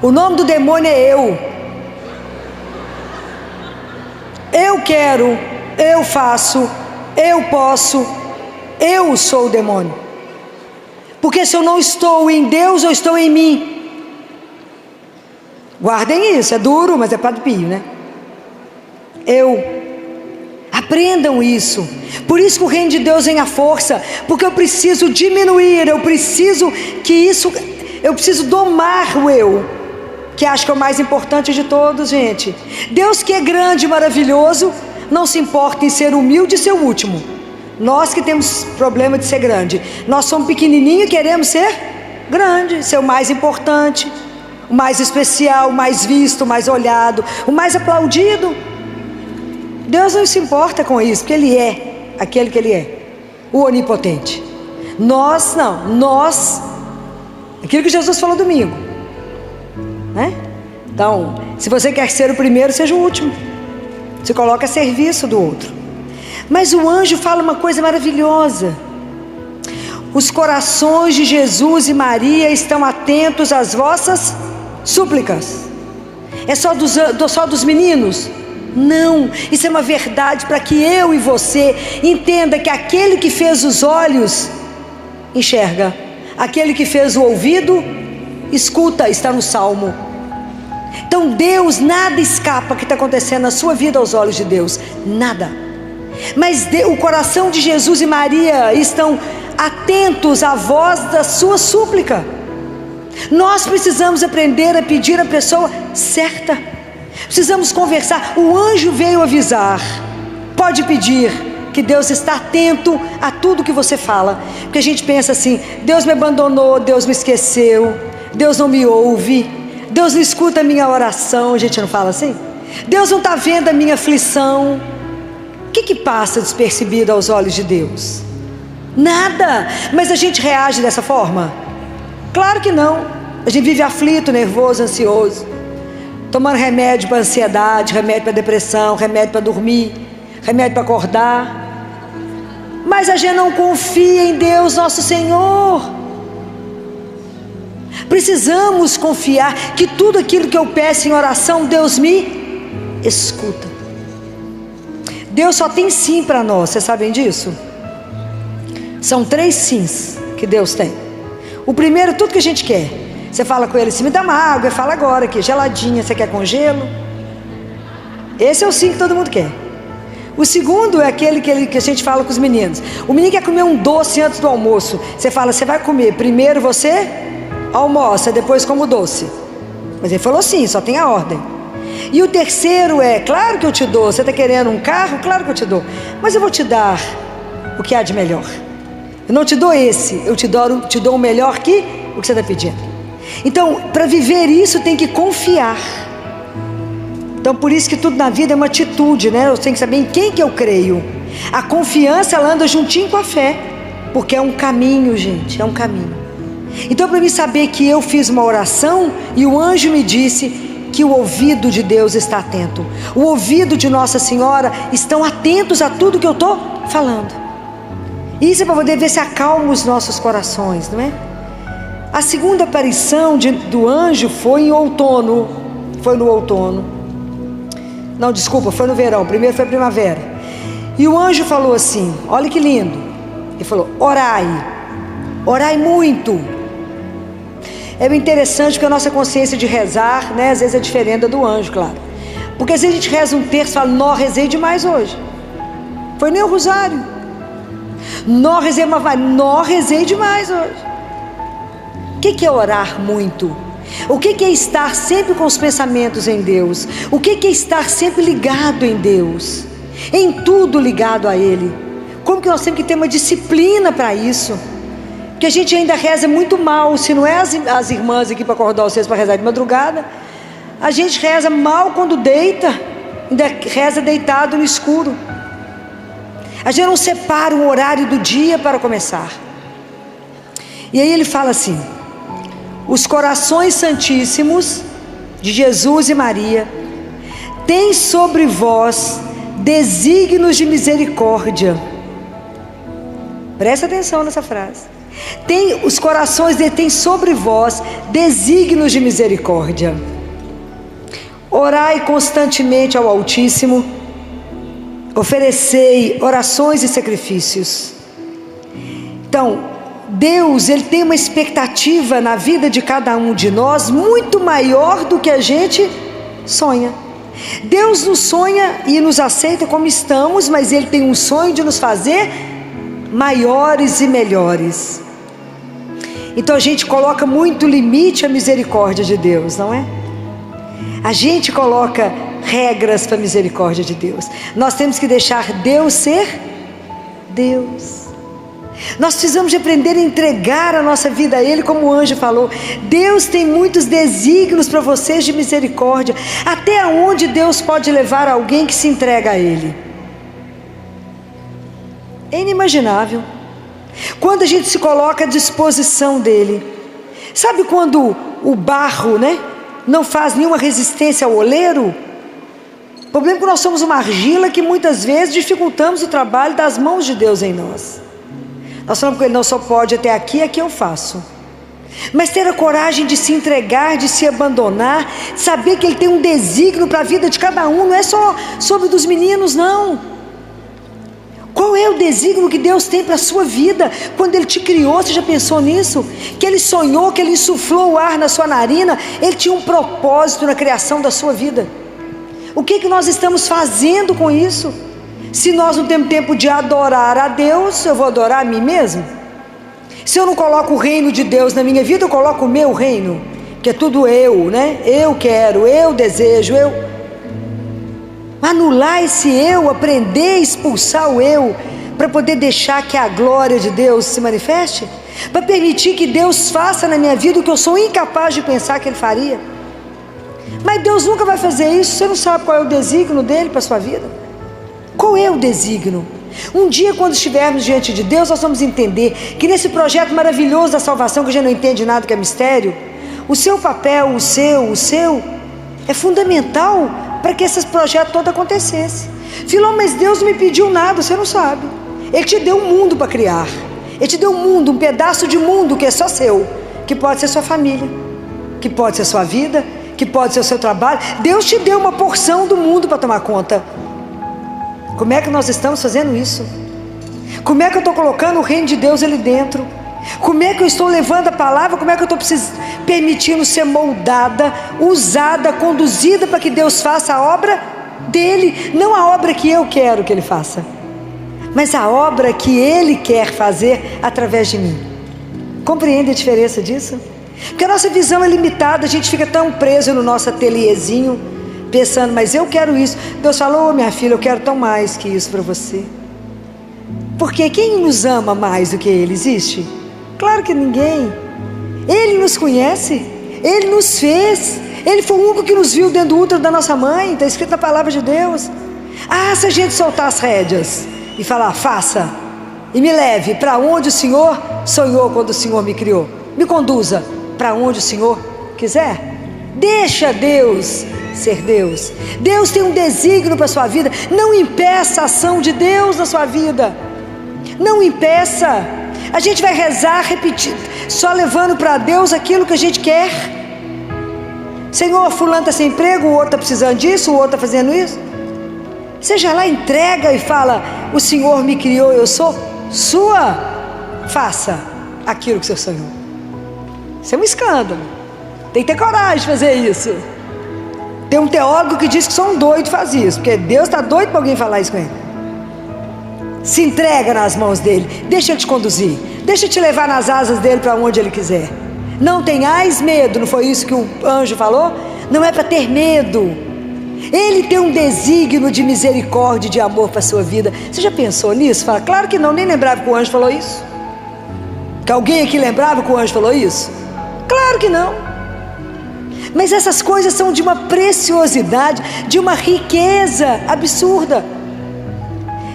O nome do demônio é eu. Eu quero, eu faço, eu posso, eu sou o demônio. Porque se eu não estou em Deus, eu estou em mim. Guardem isso, é duro, mas é Padre Pio, né? Aprendam isso. Por isso que o reino de Deus vem à força, porque eu preciso diminuir, eu preciso domar o eu, que acho que é o mais importante de todos, gente. Deus, que é grande e maravilhoso, não se importa em ser humilde e ser o último. Nós que temos problema de ser grande, nós somos pequenininhos e queremos ser grande, ser o mais importante, o mais especial, o mais visto, o mais olhado, o mais aplaudido. Deus não se importa com isso, porque Ele é aquele que Ele é, o onipotente. Nós não, aquilo que Jesus falou domingo, né? Então, se você quer ser o primeiro, seja o último. Se coloca a serviço do outro. Mas o anjo fala uma coisa maravilhosa: os corações de Jesus e Maria estão atentos às vossas súplicas. É só dos meninos? Não, isso é uma verdade para que eu e você entenda que aquele que fez os olhos enxerga, aquele que fez o ouvido escuta, está no Salmo. Então Deus, nada escapa que está acontecendo na sua vida aos olhos de Deus, nada. Mas o coração de Jesus e Maria estão atentos à voz da sua súplica. Nós precisamos aprender a pedir a pessoa certa. Precisamos conversar. O anjo veio avisar. Pode pedir, que Deus está atento a tudo que você fala. Porque a gente pensa assim: Deus me abandonou, Deus me esqueceu, Deus não me ouve, Deus não escuta a minha oração. A gente não fala assim? Deus não está vendo a minha aflição. O que passa despercebido aos olhos de Deus? Nada. Mas a gente reage dessa forma? Claro que não. A gente vive aflito, nervoso, ansioso, tomando remédio para ansiedade, remédio para depressão, remédio para dormir, remédio para acordar. Mas a gente não confia em Deus nosso Senhor. Precisamos confiar que tudo aquilo que eu peço em oração, Deus me escuta. Deus só tem sim para nós, vocês sabem disso? São 3 sims que Deus tem. O primeiro, tudo que a gente quer. Você fala com ele assim: me dá uma água. Ele fala: agora aqui, geladinha, você quer com gelo? Esse é o sim que todo mundo quer. O segundo é aquele que a gente fala com os meninos. O menino quer comer um doce antes do almoço. Você fala: você vai comer, primeiro você almoça, depois come o doce. Mas ele falou sim, só tem a ordem. E o terceiro é: claro que eu te dou. Você está querendo um carro? Claro que eu te dou, mas eu vou te dar o que há de melhor. Eu não te dou esse, eu te dou o melhor que o que você está pedindo. Então, para viver isso, tem que confiar. Então, por isso que tudo na vida é uma atitude, né? Eu tenho que saber em quem que eu creio. A confiança, ela anda juntinho com a fé, porque é um caminho, gente, é um caminho. Então, para mim saber que eu fiz uma oração e o anjo me disse que o ouvido de Deus está atento, o ouvido de Nossa Senhora estão atentos a tudo que eu estou falando. Isso é para poder ver se acalma os nossos corações, não é? A segunda aparição do anjo foi em outono. Foi no outono. Não, desculpa, foi no verão. Primeiro foi primavera. E o anjo falou assim: olha que lindo. Ele falou: orai. Orai muito. É bem interessante porque a nossa consciência de rezar, né, às vezes é diferente da do anjo, claro. Porque às vezes a gente reza um terço e fala: não, rezei demais hoje. Foi nem o rosário. Nó rezei, nó rezei demais hoje. O que é orar muito? O que é estar sempre com os pensamentos em Deus? O que é estar sempre ligado em Deus? Em tudo ligado a Ele. Como que nós temos que ter uma disciplina para isso? Que a gente ainda reza muito mal. Se não é as irmãs aqui para acordar vocês para rezar de madrugada, a gente reza mal quando deita, ainda reza deitado no escuro. A gente não separa um horário do dia para começar. E aí ele fala assim: os corações santíssimos de Jesus e Maria têm sobre vós desígnios de misericórdia. Presta atenção nessa frase. Os corações têm sobre vós desígnios de misericórdia. Orai constantemente ao Altíssimo, oferecei orações e sacrifícios. Então, Deus, Ele tem uma expectativa na vida de cada um de nós muito maior do que a gente sonha. Deus nos sonha e nos aceita como estamos, mas Ele tem um sonho de nos fazer maiores e melhores. Então a gente coloca muito limite à misericórdia de Deus, não é? A gente coloca regras para a misericórdia de Deus. Nós temos que deixar Deus ser Deus. Nós precisamos de aprender a entregar a nossa vida a Ele, como o anjo falou. Deus tem muitos desígnios para vocês de misericórdia. Até onde Deus pode levar alguém que se entrega a Ele? É inimaginável. Quando a gente se coloca à disposição dEle. Sabe quando o barro, não faz nenhuma resistência ao oleiro? O problema é que nós somos uma argila que muitas vezes dificultamos o trabalho das mãos de Deus em nós. Nós falamos com Ele: não, só pode até aqui, aqui eu faço. Mas ter a coragem de se entregar, de se abandonar, de saber que Ele tem um desígnio para a vida de cada um, não é só sobre dos meninos, não. Qual é o desígnio que Deus tem para a sua vida? Quando Ele te criou, você já pensou nisso? Que Ele sonhou, que Ele insuflou o ar na sua narina, Ele tinha um propósito na criação da sua vida. O que nós estamos fazendo com isso? Se nós não temos tempo de adorar a Deus, eu vou adorar a mim mesmo? Se eu não coloco o reino de Deus na minha vida, eu coloco o meu reino, que é tudo eu, Eu quero, eu desejo, eu... Anular esse eu, aprender a expulsar o eu, para poder deixar que a glória de Deus se manifeste, para permitir que Deus faça na minha vida o que eu sou incapaz de pensar que Ele faria. Mas Deus nunca vai fazer isso. Você não sabe qual é o desígnio dEle para a sua vida. Qual é o desígnio? Um dia, quando estivermos diante de Deus, nós vamos entender que nesse projeto maravilhoso da salvação, que a gente não entende nada, que é mistério, o seu papel, o seu é fundamental para que esse projeto todo acontecesse. Filão, mas Deus não me pediu nada. Você não sabe. Ele te deu um mundo para criar. Ele te deu um mundo, um pedaço de mundo que é só seu, que pode ser sua família, que pode ser sua vida, que pode ser o seu trabalho. Deus te deu uma porção do mundo para tomar conta. Como é que nós estamos fazendo isso? Como é que eu estou colocando o reino de Deus ali dentro? Como é que eu estou levando a palavra? Como é que eu estou permitindo ser moldada, usada, conduzida para que Deus faça a obra dEle? Não a obra que eu quero que Ele faça, mas a obra que Ele quer fazer através de mim. Compreende a diferença disso? Porque a nossa visão é limitada. A gente fica tão preso no nosso ateliêzinho, pensando: mas eu quero isso. Deus falou: minha filha, eu quero tão mais que isso para você. Porque quem nos ama mais do que Ele existe? Claro que ninguém. Ele nos conhece, Ele nos fez, Ele foi o único que nos viu dentro do útero da nossa mãe. Está escrito na palavra de Deus. Se a gente soltar as rédeas e falar: faça, e me leve para onde o Senhor sonhou quando o Senhor me criou, me conduza para onde o Senhor quiser. Deixa Deus ser Deus. Deus tem um desígnio para a sua vida. Não impeça a ação de Deus na sua vida. Não impeça. A gente vai rezar, repetir, só levando para Deus aquilo que a gente quer. Senhor, fulano está sem emprego, o outro está precisando disso, o outro está fazendo isso. Seja lá, entrega e fala: o Senhor me criou, eu sou sua. Faça aquilo que você sonhou. Isso é um escândalo. Tem que ter coragem de fazer isso. Tem um teólogo que diz que só um doido faz isso, porque Deus está doido para alguém falar isso com ele. Se entrega nas mãos dele, deixa ele te conduzir, deixa ele te levar nas asas dele para onde ele quiser. Não tenhais medo, não foi isso que o anjo falou? Não é para ter medo. Ele tem um desígnio de misericórdia e de amor para a sua vida. Você já pensou nisso? Fala, claro que não, nem lembrava que o anjo falou isso. Que alguém aqui lembrava que o anjo falou isso? Claro que não. Mas essas coisas são de uma preciosidade, de uma riqueza absurda.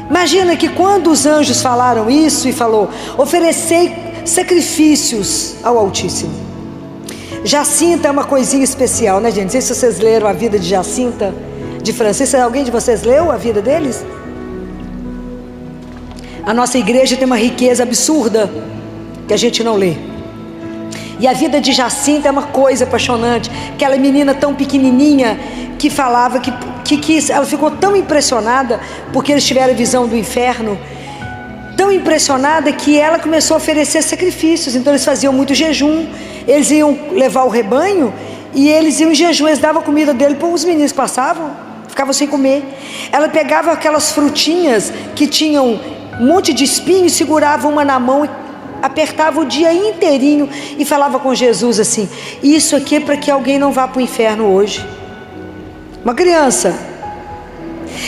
Imagina que quando os anjos falaram isso e falou, oferecei sacrifícios ao Altíssimo. Jacinta é uma coisinha especial, né, gente? Não sei se vocês leram a vida de Jacinta, de Francisco. Alguém de vocês leu a vida deles? A nossa igreja tem uma riqueza absurda que a gente não lê. E a vida de Jacinta é uma coisa apaixonante. Aquela menina tão pequenininha que falava que ela ficou tão impressionada porque eles tiveram a visão do inferno, tão impressionada que ela começou a oferecer sacrifícios. Então eles faziam muito jejum, eles iam levar o rebanho e eles iam em jejum, eles davam a comida dele para os meninos que passavam, ficavam sem comer. Ela pegava aquelas frutinhas que tinham um monte de espinho, segurava uma na mão e apertava o dia inteirinho e falava com Jesus assim, isso aqui é para que alguém não vá para o inferno hoje. Uma criança.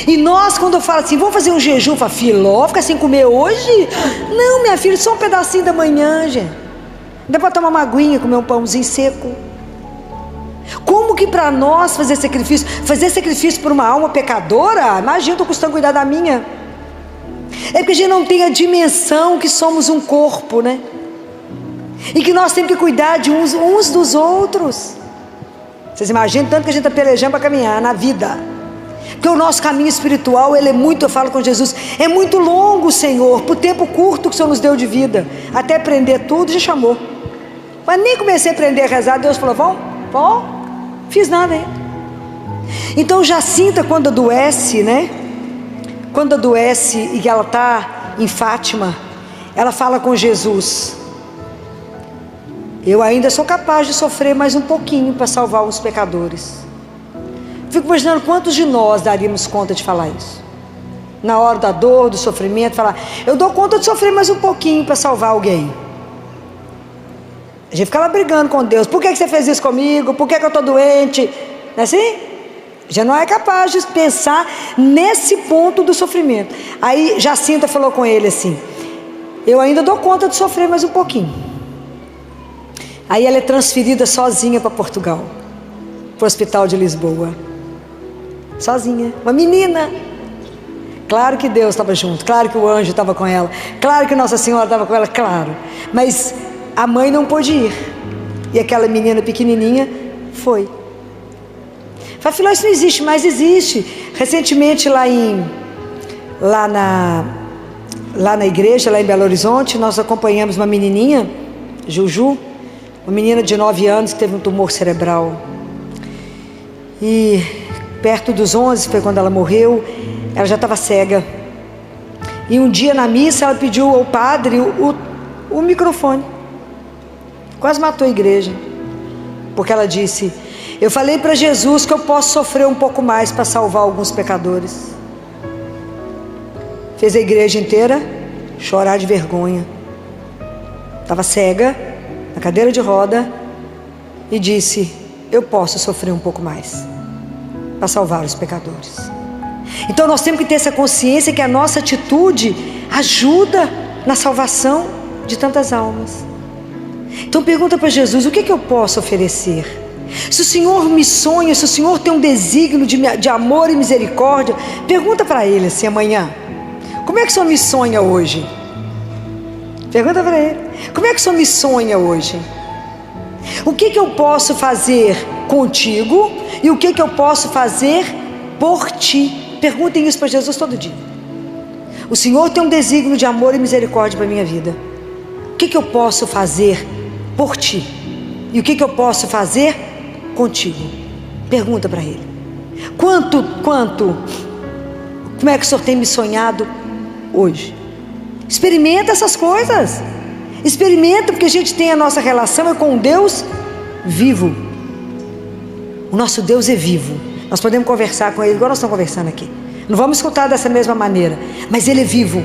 E nós, quando eu falo assim, vamos fazer um jejum, fala, filó, ficar sem comer hoje? Não, minha filha, só um pedacinho da manhã, gente. Dá para tomar uma aguinha, comer um pãozinho seco. Como que para nós fazer sacrifício por uma alma pecadora? Imagina, estou custando cuidar da minha. É porque a gente não tem a dimensão que somos um corpo, né? E que nós temos que cuidar de uns dos outros. Vocês imaginam tanto que a gente está pelejando para caminhar na vida. Porque o nosso caminho espiritual, ele é muito, eu falo com Jesus, é muito longo, Senhor, por tempo curto que o Senhor nos deu de vida. Até aprender tudo, já chamou. Mas nem comecei a aprender a rezar, Deus falou, vão, fiz nada ainda. Então Jacinta, quando adoece, né? Quando adoece e ela está em Fátima, ela fala com Jesus, eu ainda sou capaz de sofrer mais um pouquinho para salvar os pecadores. Fico imaginando quantos de nós daríamos conta de falar isso. Na hora da dor, do sofrimento, falar, eu dou conta de sofrer mais um pouquinho para salvar alguém. A gente fica lá brigando com Deus, por que você fez isso comigo? Por que eu estou doente? Não é assim? Já não é capaz de pensar nesse ponto do sofrimento. Aí Jacinta falou com ele assim, eu ainda dou conta de sofrer mais um pouquinho. Aí ela é transferida sozinha para Portugal, para o hospital de Lisboa. Sozinha, uma menina. Claro que Deus estava junto, claro que o anjo estava com ela, claro que Nossa Senhora estava com ela, claro. Mas a mãe não pôde ir. E aquela menina pequenininha foi. Falei, isso não existe, mas existe. Recentemente lá na igreja, lá em Belo Horizonte, nós acompanhamos uma menininha, Juju, uma menina de 9 anos que teve um tumor cerebral. E perto dos 11, foi quando ela morreu, ela já estava cega. E um dia na missa ela pediu ao padre o microfone. Quase matou a igreja. Porque ela disse, eu falei para Jesus que eu posso sofrer um pouco mais para salvar alguns pecadores. Fez a igreja inteira chorar de vergonha. Estava cega, na cadeira de roda, e disse, eu posso sofrer um pouco mais para salvar os pecadores. Então nós temos que ter essa consciência que a nossa atitude ajuda na salvação de tantas almas. Então pergunta para Jesus, o que eu posso oferecer? Se o Senhor me sonha, se o Senhor tem um desígnio de amor e misericórdia, pergunta para Ele assim amanhã, como é que o Senhor me sonha hoje? Pergunta para Ele, como é que o Senhor me sonha hoje? O que eu posso fazer contigo e o que eu posso fazer por ti? Perguntem isso para Jesus todo dia. O Senhor tem um desígnio de amor e misericórdia para a minha vida. O que eu posso fazer por ti? E o que eu posso fazer contigo? Pergunta para Ele. Como é que o Senhor tem me sonhado hoje? Experimenta essas coisas. Experimenta, porque a gente tem a nossa relação com um Deus vivo. O nosso Deus é vivo. Nós podemos conversar com Ele igual nós estamos conversando aqui. Não vamos escutar dessa mesma maneira, mas Ele é vivo.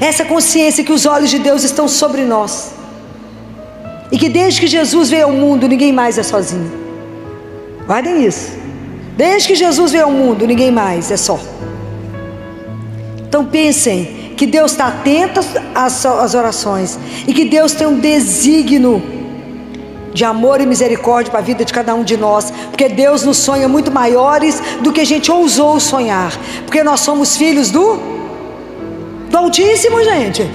Essa consciência que os olhos de Deus estão sobre nós. E que desde que Jesus veio ao mundo, ninguém mais é sozinho. Guardem isso. Desde que Jesus veio ao mundo, ninguém mais é só. Então pensem que Deus está atento às orações. E que Deus tem um desígnio de amor e misericórdia para a vida de cada um de nós. Porque Deus nos sonha muito maiores do que a gente ousou sonhar. Porque nós somos filhos do Altíssimo, gente.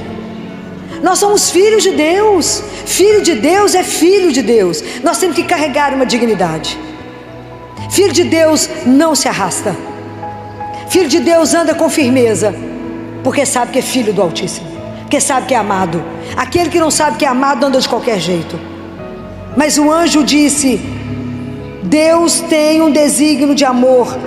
Nós somos filhos de Deus. Filho de Deus é filho de Deus. Nós temos que carregar uma dignidade. Filho de Deus não se arrasta. Filho de Deus anda com firmeza, porque sabe que é filho do Altíssimo, porque sabe que é amado. Aquele que não sabe que é amado anda de qualquer jeito. Mas o anjo disse: Deus tem um desígnio de amor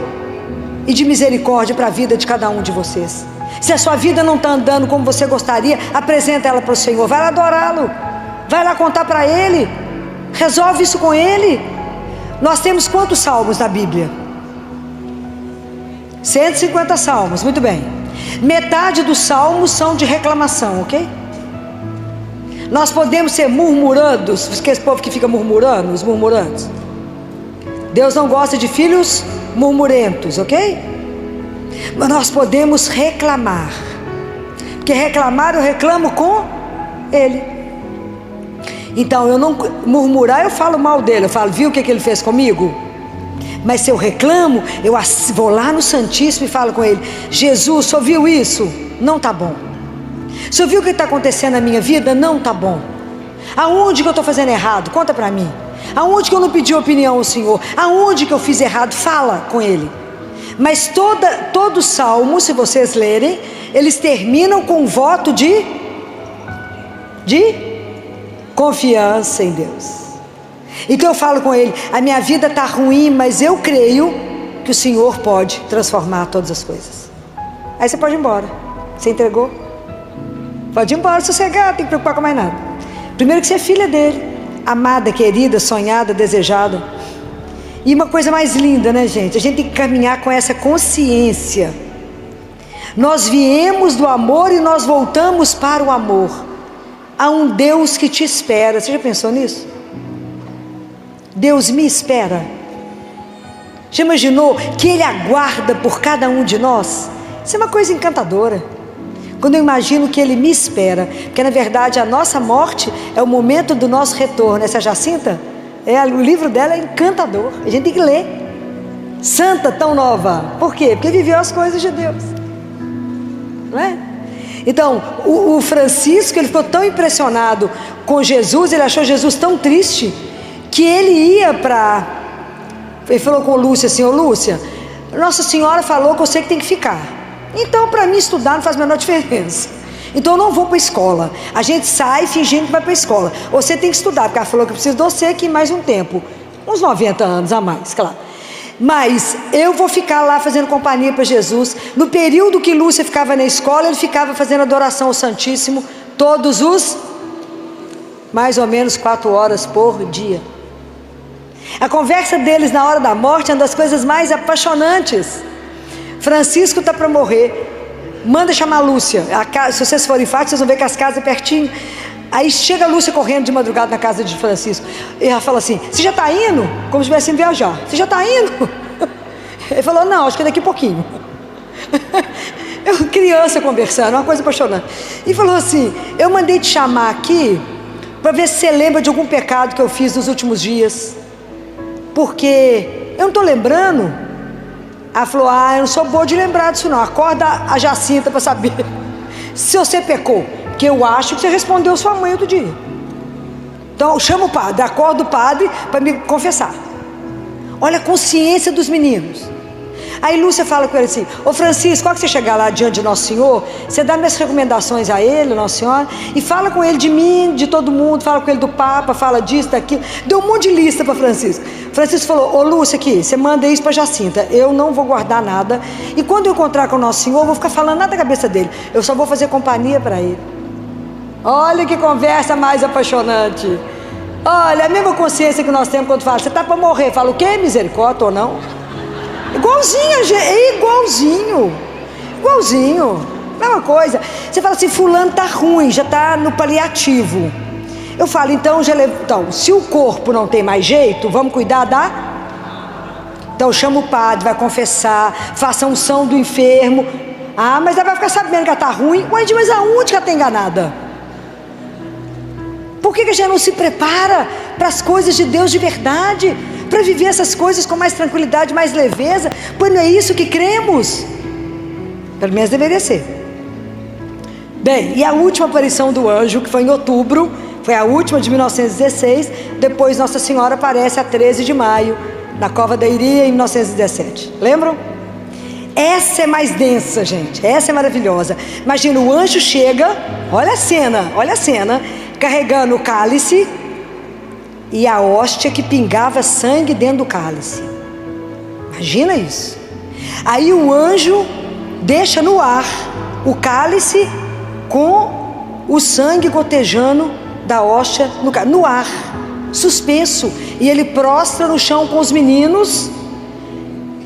e de misericórdia para a vida de cada um de vocês. Se a sua vida não está andando como você gostaria, apresenta ela para o Senhor. Vai lá adorá-lo, vai lá contar para Ele, resolve isso com Ele. Nós temos quantos salmos na Bíblia? 150 salmos, muito bem. Metade dos salmos são de reclamação, ok? Nós podemos ser murmurandos, porque esse povo que fica murmurando, os murmurantes. Deus não gosta de filhos murmurentos, ok? Mas nós podemos reclamar, porque reclamar eu reclamo com Ele. Então eu não murmurar, eu falo mal dele, eu falo, viu o que ele fez comigo? Mas se eu reclamo, eu vou lá no Santíssimo e falo com Ele: Jesus, o senhor viu isso? Não está bom. O senhor viu o que está acontecendo na minha vida? Não está bom. Aonde que eu estou fazendo errado? Conta para mim. Aonde que eu não pedi opinião ao Senhor? Aonde que eu fiz errado? Fala com Ele. Mas todo salmo, se vocês lerem, eles terminam com um voto de confiança em Deus. Então eu falo com Ele: a minha vida está ruim, mas eu creio que o Senhor pode transformar todas as coisas. Aí você pode ir embora. Você entregou? Pode ir embora, sossegar, não tem que preocupar com mais nada. Primeiro que você é filha dele, amada, querida, sonhada, desejada. E uma coisa mais linda, né, gente? A gente tem que caminhar com essa consciência. Nós viemos do amor e nós voltamos para o amor. Há um Deus que te espera. Você já pensou nisso? Deus me espera. Já imaginou que Ele aguarda por cada um de nós? Isso é uma coisa encantadora. Quando eu imagino que Ele me espera, porque na verdade a nossa morte é o momento do nosso retorno. Essa Jacinta, o livro dela é encantador, a gente tem que ler. Santa tão nova, por quê? Porque viveu as coisas de Deus, não é? Então o Francisco, ele ficou tão impressionado com Jesus, ele achou Jesus tão triste, que ele falou com Lúcia assim: ô Lúcia, Nossa Senhora falou que você que tem que ficar, então para mim estudar não faz a menor diferença, então eu não vou para a escola. A gente sai fingindo que vai para a escola. Você tem que estudar, porque ela falou que eu preciso de você aqui mais um tempo, uns 90 anos a mais, claro. Mas eu vou ficar lá fazendo companhia para Jesus. No período que Lúcia ficava na escola, ele ficava fazendo adoração ao Santíssimo todos os mais ou menos 4 horas por dia. A conversa deles na hora da morte é uma das coisas mais apaixonantes. Francisco está para morrer, manda chamar a Lúcia. Se vocês forem fartos, vocês vão ver que as casas é pertinho. Aí chega a Lúcia correndo de madrugada na casa de Francisco, e ela fala assim: você já está indo? Como se estivesse indo viajar. Você já está indo? Ele falou: não, acho que daqui a pouquinho. Eu, criança conversando, uma coisa apaixonante. E falou assim: eu mandei te chamar aqui para ver se você lembra de algum pecado que eu fiz nos últimos dias, porque eu não estou lembrando. Ela falou: eu não sou boa de lembrar disso não. Acorda a Jacinta para saber se você pecou, que eu acho que você respondeu sua mãe outro dia. Então chama o padre, acorda o padre para me confessar. Olha a consciência dos meninos. Aí Lúcia fala com ele assim: ô Francisco, quando você chegar lá diante de Nosso Senhor, você dá minhas recomendações a ele, Nossa Senhora, e fala com ele de mim, de todo mundo, fala com ele do Papa, fala disso, daquilo. Deu um monte de lista para Francisco. Francisco falou: ô Lúcia, aqui, você manda isso para Jacinta, eu não vou guardar nada, e quando eu encontrar com o Nosso Senhor, eu vou ficar falando nada da cabeça dele, eu só vou fazer companhia para ele. Olha que conversa mais apaixonante. Olha, a mesma consciência que nós temos quando fala: você está para morrer, fala o quê? Misericórdia ou não? Igualzinho, é igualzinho. Mesma coisa. Você fala assim, fulano está ruim, já está no paliativo. Eu falo, então, se o corpo não tem mais jeito, vamos cuidar da... Então chama o padre, vai confessar, faça a unção do enfermo. Ah, mas ela vai ficar sabendo que ela está ruim. Ué, mas aonde que ela está enganada? Por que a gente não se prepara para as coisas de Deus de verdade? Para viver essas coisas com mais tranquilidade, mais leveza? Pois não é isso que cremos? Pelo menos deveria ser. Bem, e a última aparição do anjo, que foi em outubro, foi a última de 1916. Depois Nossa Senhora aparece a 13 de maio, na Cova da Iria, em 1917. Lembram? Essa é mais densa, gente. Essa é maravilhosa. Imagina, o anjo chega, olha a cena, carregando o cálice e a hóstia que pingava sangue dentro do cálice. Imagina isso. Aí o anjo deixa no ar o cálice com o sangue gotejando da hóstia no ar, suspenso, e ele prostra no chão com os meninos.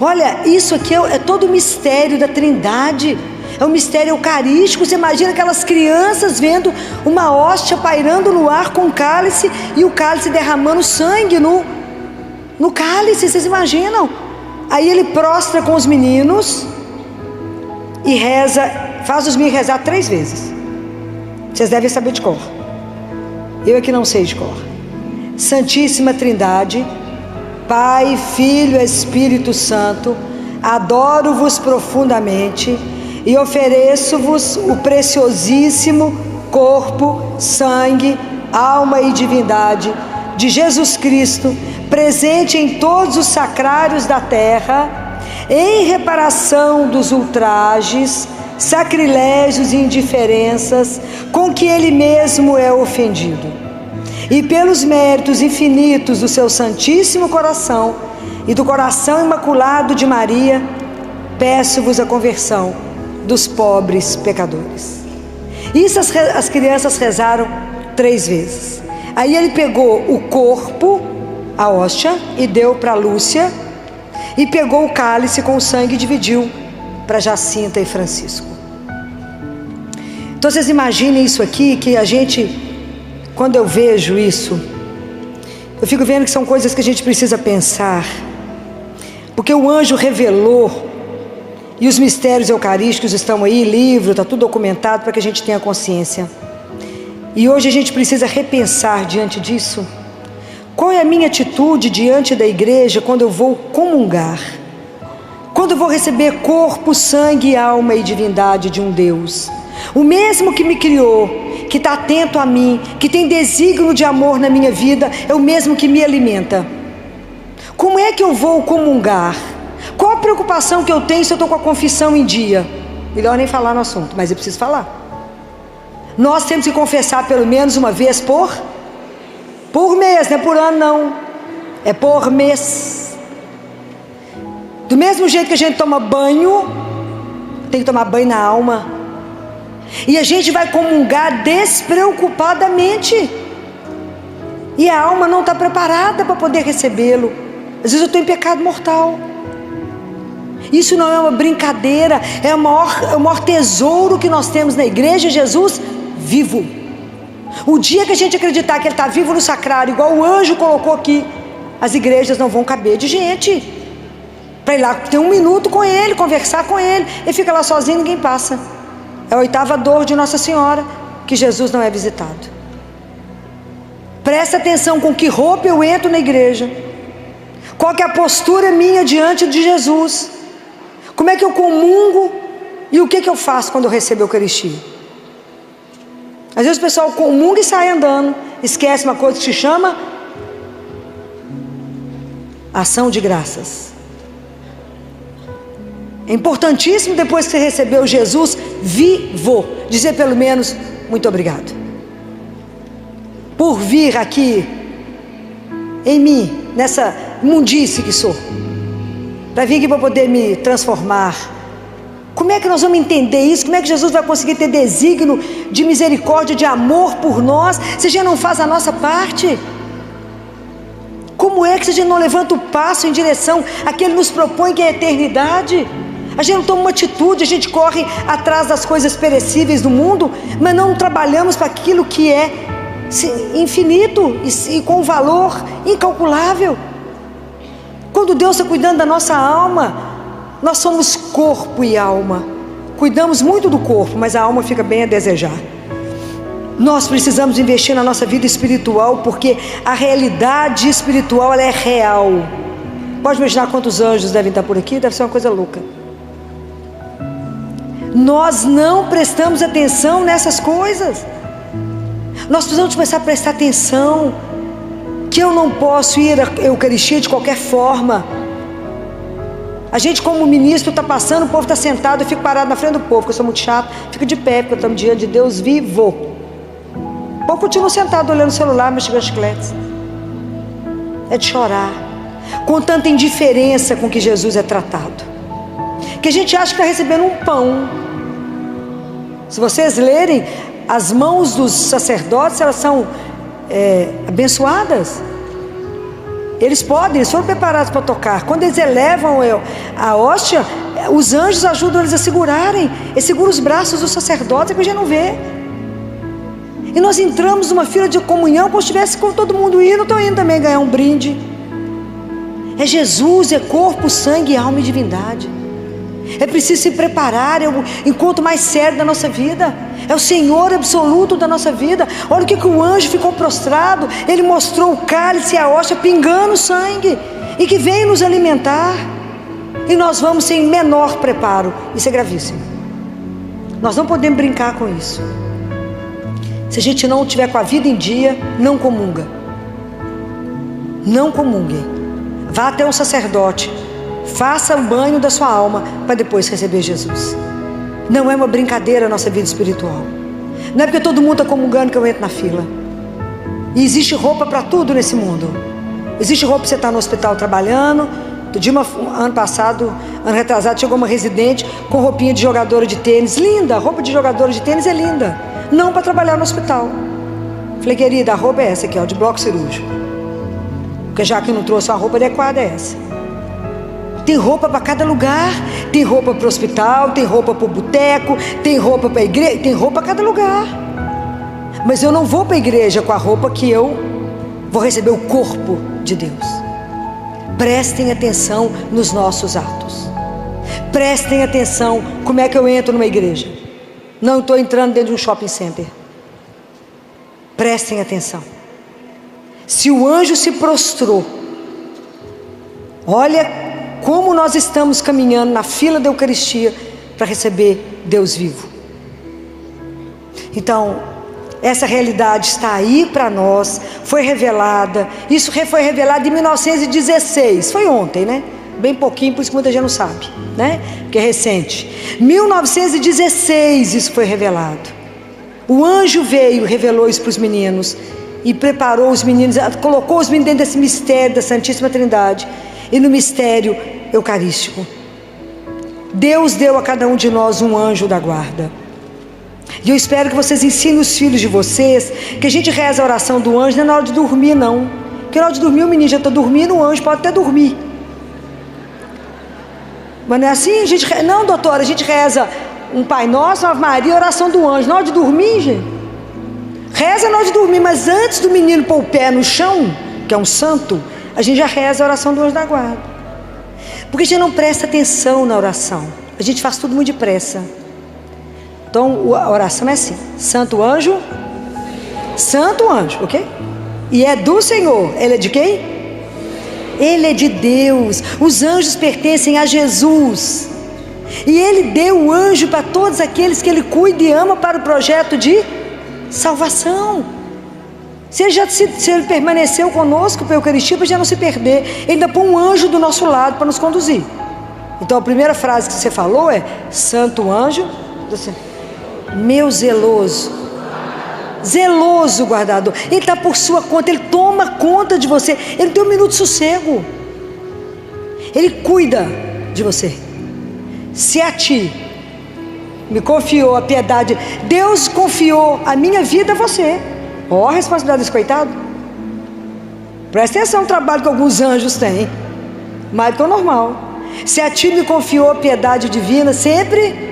Olha, isso aqui é todo o mistério da Trindade, é um mistério eucarístico. Você imagina aquelas crianças vendo uma hóstia pairando no ar com o cálice, e o cálice derramando sangue no cálice, vocês imaginam? Aí ele prostra com os meninos e reza, faz os meninos rezar 3 vezes. Vocês devem saber de cor, eu é que não sei de cor. Santíssima Trindade, Pai, Filho e Espírito Santo, adoro-vos profundamente e ofereço-vos o preciosíssimo corpo, sangue, alma e divindade de Jesus Cristo, presente em todos os sacrários da terra, em reparação dos ultrajes, sacrilégios e indiferenças com que Ele mesmo é ofendido. E pelos méritos infinitos do seu Santíssimo Coração e do Coração Imaculado de Maria, peço-vos a conversão dos pobres pecadores. Isso as crianças rezaram 3 vezes. Aí ele pegou o corpo, a hóstia, e deu para Lúcia, e pegou o cálice com o sangue e dividiu para Jacinta e Francisco. Então vocês imaginem isso aqui, que a gente... Quando eu vejo isso, eu fico vendo que são coisas que a gente precisa pensar, porque o anjo revelou, e os mistérios eucarísticos estão aí, livro, está tudo documentado para que a gente tenha consciência. E hoje a gente precisa repensar diante disso. Qual é a minha atitude diante da igreja quando eu vou comungar? Quando eu vou receber corpo, sangue, alma e divindade de um Deus, o mesmo que me criou, que está atento a mim, que tem desígnio de amor na minha vida, é o mesmo que me alimenta. Como é que eu vou comungar? Qual a preocupação que eu tenho se eu estou com a confissão em dia? Melhor nem falar no assunto, mas eu preciso falar. Nós temos que confessar pelo menos uma vez por mês, não é por ano não, é por mês. Do mesmo jeito que a gente toma banho, tem que tomar banho na alma. E a gente vai comungar despreocupadamente, e a alma não está preparada para poder recebê-lo. Às vezes eu estou em pecado mortal. Isso não é uma brincadeira, é o maior tesouro que nós temos na igreja, Jesus vivo. O dia que a gente acreditar que Ele está vivo no sacrário, igual o anjo colocou aqui, as igrejas não vão caber de gente para ir lá ter 1 minuto com Ele, conversar com Ele. Ele fica lá sozinho, ninguém passa. É a 8ª dor de Nossa Senhora, que Jesus não é visitado. Presta atenção com que roupa eu entro na igreja, qual que é a postura minha diante de Jesus, como é que eu comungo e o que eu faço quando eu recebo a Eucaristia. Às vezes o pessoal comunga e sai andando, esquece uma coisa que se chama ação de graças. É importantíssimo, depois que você recebeu Jesus vivo, dizer pelo menos muito obrigado por vir aqui em mim, nessa imundície que sou, para vir aqui para poder me transformar. Como é que nós vamos entender isso? Como é que Jesus vai conseguir ter desígnio de misericórdia, de amor por nós, se a gente não faz a nossa parte? Como é que se a gente não levanta o passo em direção àquele que nos propõe, que é a eternidade? A gente não toma uma atitude, a gente corre atrás das coisas perecíveis do mundo, mas não trabalhamos para aquilo que é infinito e com valor incalculável. Quando Deus está cuidando da nossa alma, nós somos corpo e alma. Cuidamos muito do corpo, mas a alma fica bem a desejar. Nós precisamos investir na nossa vida espiritual, porque a realidade espiritual, ela é real. Pode imaginar quantos anjos devem estar por aqui? Deve ser uma coisa louca. Nós não prestamos atenção nessas coisas. Nós precisamos começar a prestar atenção que eu não posso ir à Eucaristia de qualquer forma. A gente, como ministro, está passando, o povo está sentado, eu fico parado na frente do povo, porque eu sou muito chato, fico de pé, porque eu estou diante de Deus vivo. O povo continua sentado olhando o celular, mastigando chicletes. É de chorar, com tanta indiferença com que Jesus é tratado, que a gente acha que está recebendo um pão. Se vocês lerem, as mãos dos sacerdotes, elas são abençoadas. Eles foram preparados para tocar. Quando eles elevam a hóstia, os anjos ajudam eles a segurarem. Eles seguram os braços dos sacerdotes, que a gente não vê. E nós entramos numa fila de comunhão, como se estivesse com todo mundo indo, estão indo também ganhar um brinde. É Jesus, é corpo, sangue, alma e divindade. É preciso se preparar, é o encontro mais sério da nossa vida. É o Senhor absoluto da nossa vida. Olha o que o anjo ficou prostrado. Ele mostrou o cálice e a hóstia pingando sangue, e que vem nos alimentar. E nós vamos sem menor preparo. Isso é gravíssimo. Nós não podemos brincar com isso. Se a gente não tiver com a vida em dia, não comunga. Não comungue. Vá até um sacerdote, faça o banho da sua alma, para depois receber Jesus. Não é uma brincadeira a nossa vida espiritual. Não é porque todo mundo está comungando que eu entro na fila. E existe roupa para tudo nesse mundo. Existe roupa para você estar no hospital trabalhando. Ano retrasado, chegou uma residente com roupinha de jogadora de tênis. Linda, a roupa de jogadora de tênis é linda. Não para trabalhar no hospital. Falei, querida, a roupa é essa aqui, ó, de bloco cirúrgico. Porque já que não trouxe a roupa adequada, é essa. Tem roupa para cada lugar. Tem roupa para o hospital, tem roupa para o boteco, tem roupa para a igreja, tem roupa para cada lugar. Mas eu não vou para a igreja com a roupa que eu vou receber o corpo de Deus. Prestem atenção nos nossos atos. Prestem atenção como é que eu entro numa igreja. Não estou entrando dentro de um shopping center. Prestem atenção. Se o anjo se prostrou, olha como nós estamos caminhando na fila da Eucaristia para receber Deus vivo. Então, essa realidade está aí para nós, foi revelada. Isso foi revelado em 1916, foi ontem, né? Bem pouquinho, por isso que muita gente não sabe, né? Porque é recente. 1916 isso foi revelado. O anjo veio, revelou isso para os meninos e preparou os meninos, colocou os meninos dentro desse mistério da Santíssima Trindade. E no mistério eucarístico, Deus deu a cada um de nós um anjo da guarda. E eu espero que vocês ensinem os filhos de vocês que a gente reza a oração do anjo não é na hora de dormir, não. Porque na hora de dormir o menino já está dormindo, o anjo pode até dormir. Mas não é assim? Não, doutora, a gente reza um Pai Nosso, uma Ave Maria, a oração do anjo na hora de dormir, gente. Reza na hora de dormir, mas antes do menino pôr o pé no chão, que é um santo, a gente já reza a oração do anjo da guarda. Porque a gente não presta atenção na oração. A gente faz tudo muito depressa. Então a oração é assim: Santo anjo, ok? E é do Senhor. Ele é de quem? Ele é de Deus. Os anjos pertencem a Jesus. E Ele deu o anjo para todos aqueles que Ele cuida e ama para o projeto de salvação. Se ele permaneceu conosco para a Eucaristia, para já não se perder, Ele ainda põe um anjo do nosso lado para nos conduzir. Então a primeira frase que você falou é: Santo anjo, meu zeloso guardador. Ele está por sua conta, Ele toma conta de você. Ele não tem um minuto de sossego. Ele cuida de você. Se a ti me confiou a piedade, Deus confiou a minha vida a você. Ó, a responsabilidade desse coitado. Presta atenção no trabalho que alguns anjos têm, mais do que o normal. Se a ti me confiou piedade divina, sempre.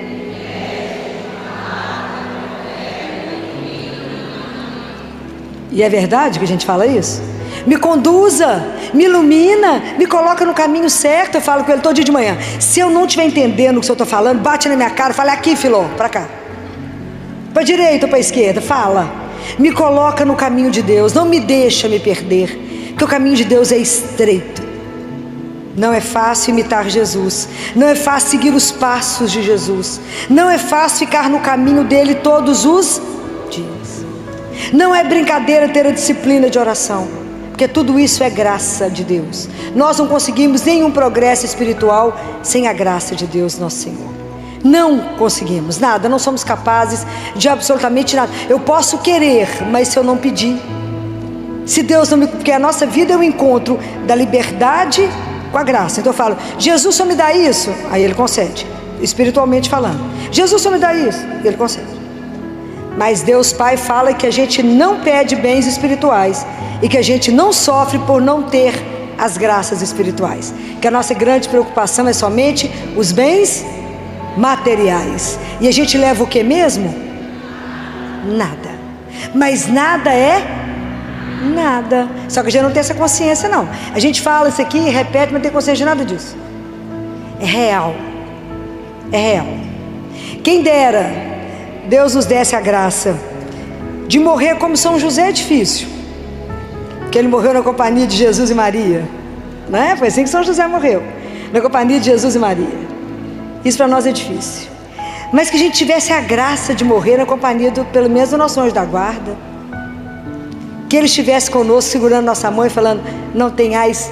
E é verdade que a gente fala isso? Me conduza, me ilumina, me coloca no caminho certo. Eu falo com ele todo dia de manhã. Se eu não estiver entendendo o que o senhor está falando, bate na minha cara, fala aqui, filó, para cá, para a direita ou para a esquerda, fala. Me coloca no caminho de Deus, não me deixa me perder, porque o caminho de Deus é estreito. Não é fácil imitar Jesus, não é fácil seguir os passos de Jesus, não é fácil ficar no caminho dele todos os dias. Não é brincadeira ter a disciplina de oração, porque tudo isso é graça de Deus. Nós não conseguimos nenhum progresso espiritual sem a graça de Deus, nosso Senhor. Não conseguimos nada, não somos capazes de absolutamente nada. Eu posso querer, mas se eu não pedir, se Deus não me... Porque a nossa vida é o encontro da liberdade com a graça. Então eu falo, Jesus só me dá isso, aí Ele concede, espiritualmente falando. Jesus só me dá isso, Ele concede. Mas Deus Pai fala que a gente não pede bens espirituais e que a gente não sofre por não ter as graças espirituais, que a nossa grande preocupação é somente os bens materiais. E a gente leva o que mesmo? Nada. Mas nada é nada. Só que a gente não tem essa consciência não. A gente fala isso aqui, repete, mas não tem consciência de nada disso. É real. É real. Quem dera Deus nos desse a graça de morrer como São José. É difícil, porque ele morreu na companhia de Jesus e Maria, não é? Foi assim que São José morreu, na companhia de Jesus e Maria. Isso para nós é difícil, mas que a gente tivesse a graça de morrer na companhia pelo menos do nosso anjo da guarda, que ele estivesse conosco segurando nossa mão e falando, não tenhais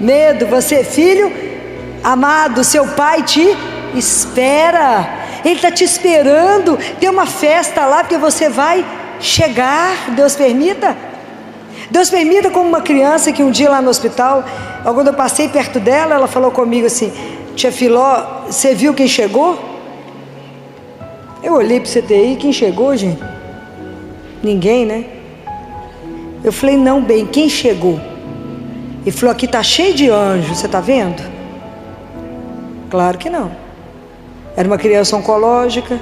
medo, você é filho amado, seu pai te espera. Ele está te esperando. Tem uma festa lá, porque você vai chegar. Deus permita. Deus permita, como uma criança que um dia lá no hospital, quando eu passei perto dela, ela falou comigo assim, tia Filó, você viu quem chegou? Eu olhei para o CTI, quem chegou, gente? Ninguém, né? Eu falei, não, bem, quem chegou? Ele falou, aqui está cheio de anjos, você está vendo? Claro que não. Era uma criança oncológica.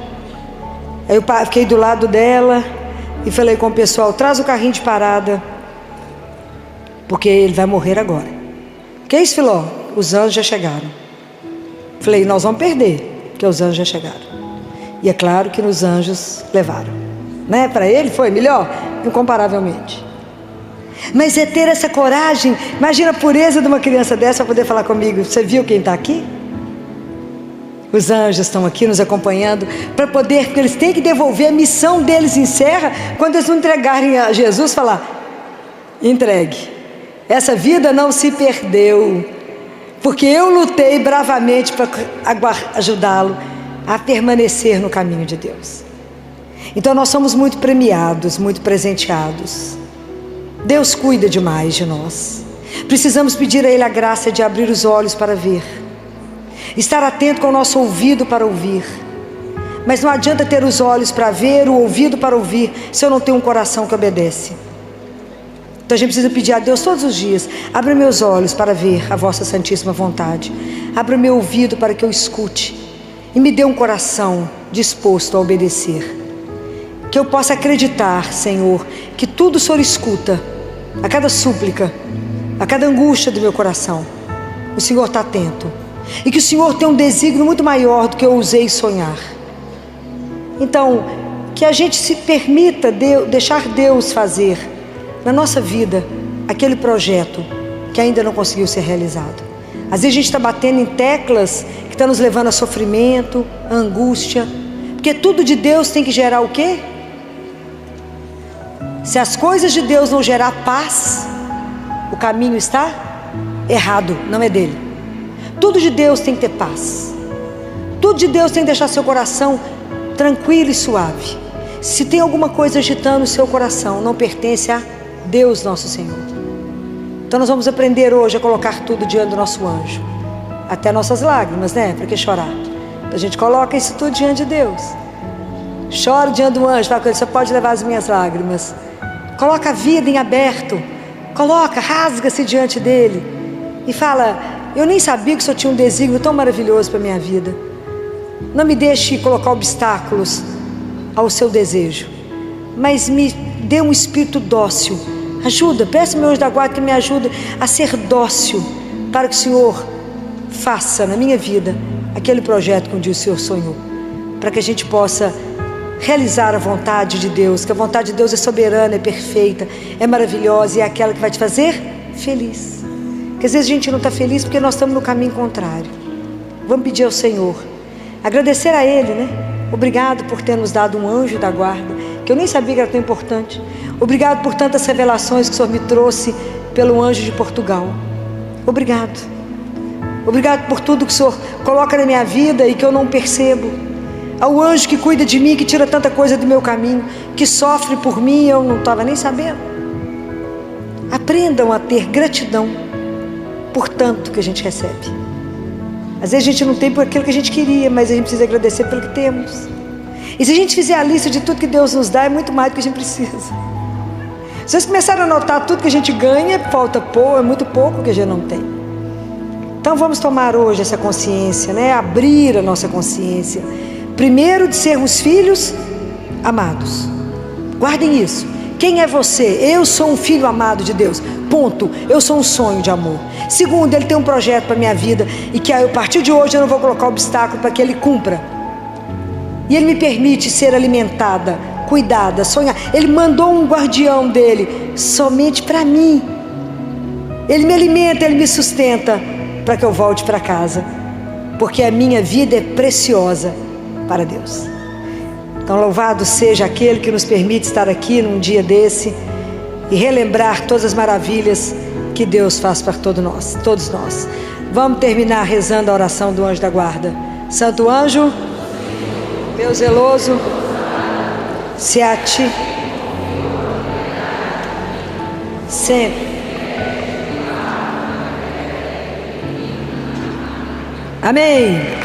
Aí eu fiquei do lado dela e falei com o pessoal, traz o carrinho de parada, porque ele vai morrer agora. Que é isso, Filó? Os anjos já chegaram. Falei, nós vamos perder, porque os anjos já chegaram. E é claro que nos anjos levaram, né? Para ele foi melhor, incomparavelmente. Mas é ter essa coragem. Imagina a pureza de uma criança dessa para poder falar comigo, você viu quem está aqui? Os anjos estão aqui nos acompanhando para poder, porque eles têm que devolver, a missão deles encerra quando eles não entregarem a Jesus, falar, entregue, essa vida não se perdeu, porque eu lutei bravamente para ajudá-lo a permanecer no caminho de Deus. Então nós somos muito premiados, muito presenteados. Deus cuida demais de nós. Precisamos pedir a Ele a graça de abrir os olhos para ver, estar atento com o nosso ouvido para ouvir. Mas não adianta ter os olhos para ver, o ouvido para ouvir, se eu não tenho um coração que obedece. Então a gente precisa pedir a Deus todos os dias, abra meus olhos para ver a vossa santíssima vontade, abra meu ouvido para que eu escute, e me dê um coração disposto a obedecer, que eu possa acreditar, Senhor, que tudo o Senhor escuta, a cada súplica, a cada angústia do meu coração, o Senhor está atento, e que o Senhor tem um desígnio muito maior do que eu ousei sonhar. Então, que a gente se permita deixar Deus fazer na nossa vida aquele projeto que ainda não conseguiu ser realizado. Às vezes a gente está batendo em teclas que estão nos levando a sofrimento, a angústia, porque tudo de Deus tem que gerar o quê? Se as coisas de Deus não gerar paz, o caminho está errado, não é dele. Tudo de Deus tem que ter paz. Tudo de Deus tem que deixar seu coração tranquilo e suave. Se tem alguma coisa agitando o seu coração, não pertence a Deus nosso Senhor. Então nós vamos aprender hoje a colocar tudo diante do nosso anjo, até nossas lágrimas, né? Para que chorar? A gente coloca isso tudo diante de Deus. Chora diante do anjo, fala com ele, você pode levar as minhas lágrimas. Coloca a vida em aberto, coloca, rasga-se diante dele e fala, eu nem sabia que o Senhor tinha um desígnio tão maravilhoso para a minha vida. Não me deixe colocar obstáculos ao seu desejo, mas me dê um espírito dócil. Ajuda, peço meu anjo da guarda que me ajude a ser dócil, para que o Senhor faça na minha vida aquele projeto que um dia o Senhor sonhou, para que a gente possa realizar a vontade de Deus, que a vontade de Deus é soberana, é perfeita, é maravilhosa e é aquela que vai te fazer feliz. Porque às vezes a gente não está feliz porque nós estamos no caminho contrário. Vamos pedir ao Senhor, agradecer a Ele, né? Obrigado por ter nos dado um anjo da guarda, que eu nem sabia que era tão importante. Obrigado por tantas revelações que o Senhor me trouxe pelo anjo de Portugal. Obrigado. Obrigado por tudo que o Senhor coloca na minha vida e que eu não percebo. Ao anjo que cuida de mim, que tira tanta coisa do meu caminho, que sofre por mim, eu não estava nem sabendo. Aprendam a ter gratidão por tanto que a gente recebe. Às vezes a gente não tem por aquilo que a gente queria, mas a gente precisa agradecer pelo que temos. E se a gente fizer a lista de tudo que Deus nos dá, é muito mais do que a gente precisa. Se vocês começarem a notar tudo que a gente ganha, falta pouco, é muito pouco que a gente não tem. Então vamos tomar hoje essa consciência, né? Abrir a nossa consciência. Primeiro, de sermos filhos amados. Guardem isso. Quem é você? Eu sou um filho amado de Deus. Ponto. Eu sou um sonho de amor. Segundo, Ele tem um projeto para a minha vida e que a partir de hoje eu não vou colocar obstáculo para que Ele cumpra. E Ele me permite ser alimentada, cuidada, sonhar. Ele mandou um guardião dele somente para mim. Ele me alimenta, Ele me sustenta para que eu volte para casa. Porque a minha vida é preciosa para Deus. Então louvado seja aquele que nos permite estar aqui num dia desse e relembrar todas as maravilhas que Deus faz para todos nós. Vamos terminar rezando a oração do anjo da guarda. Santo anjo, meu zeloso, se a ti sempre. Amém.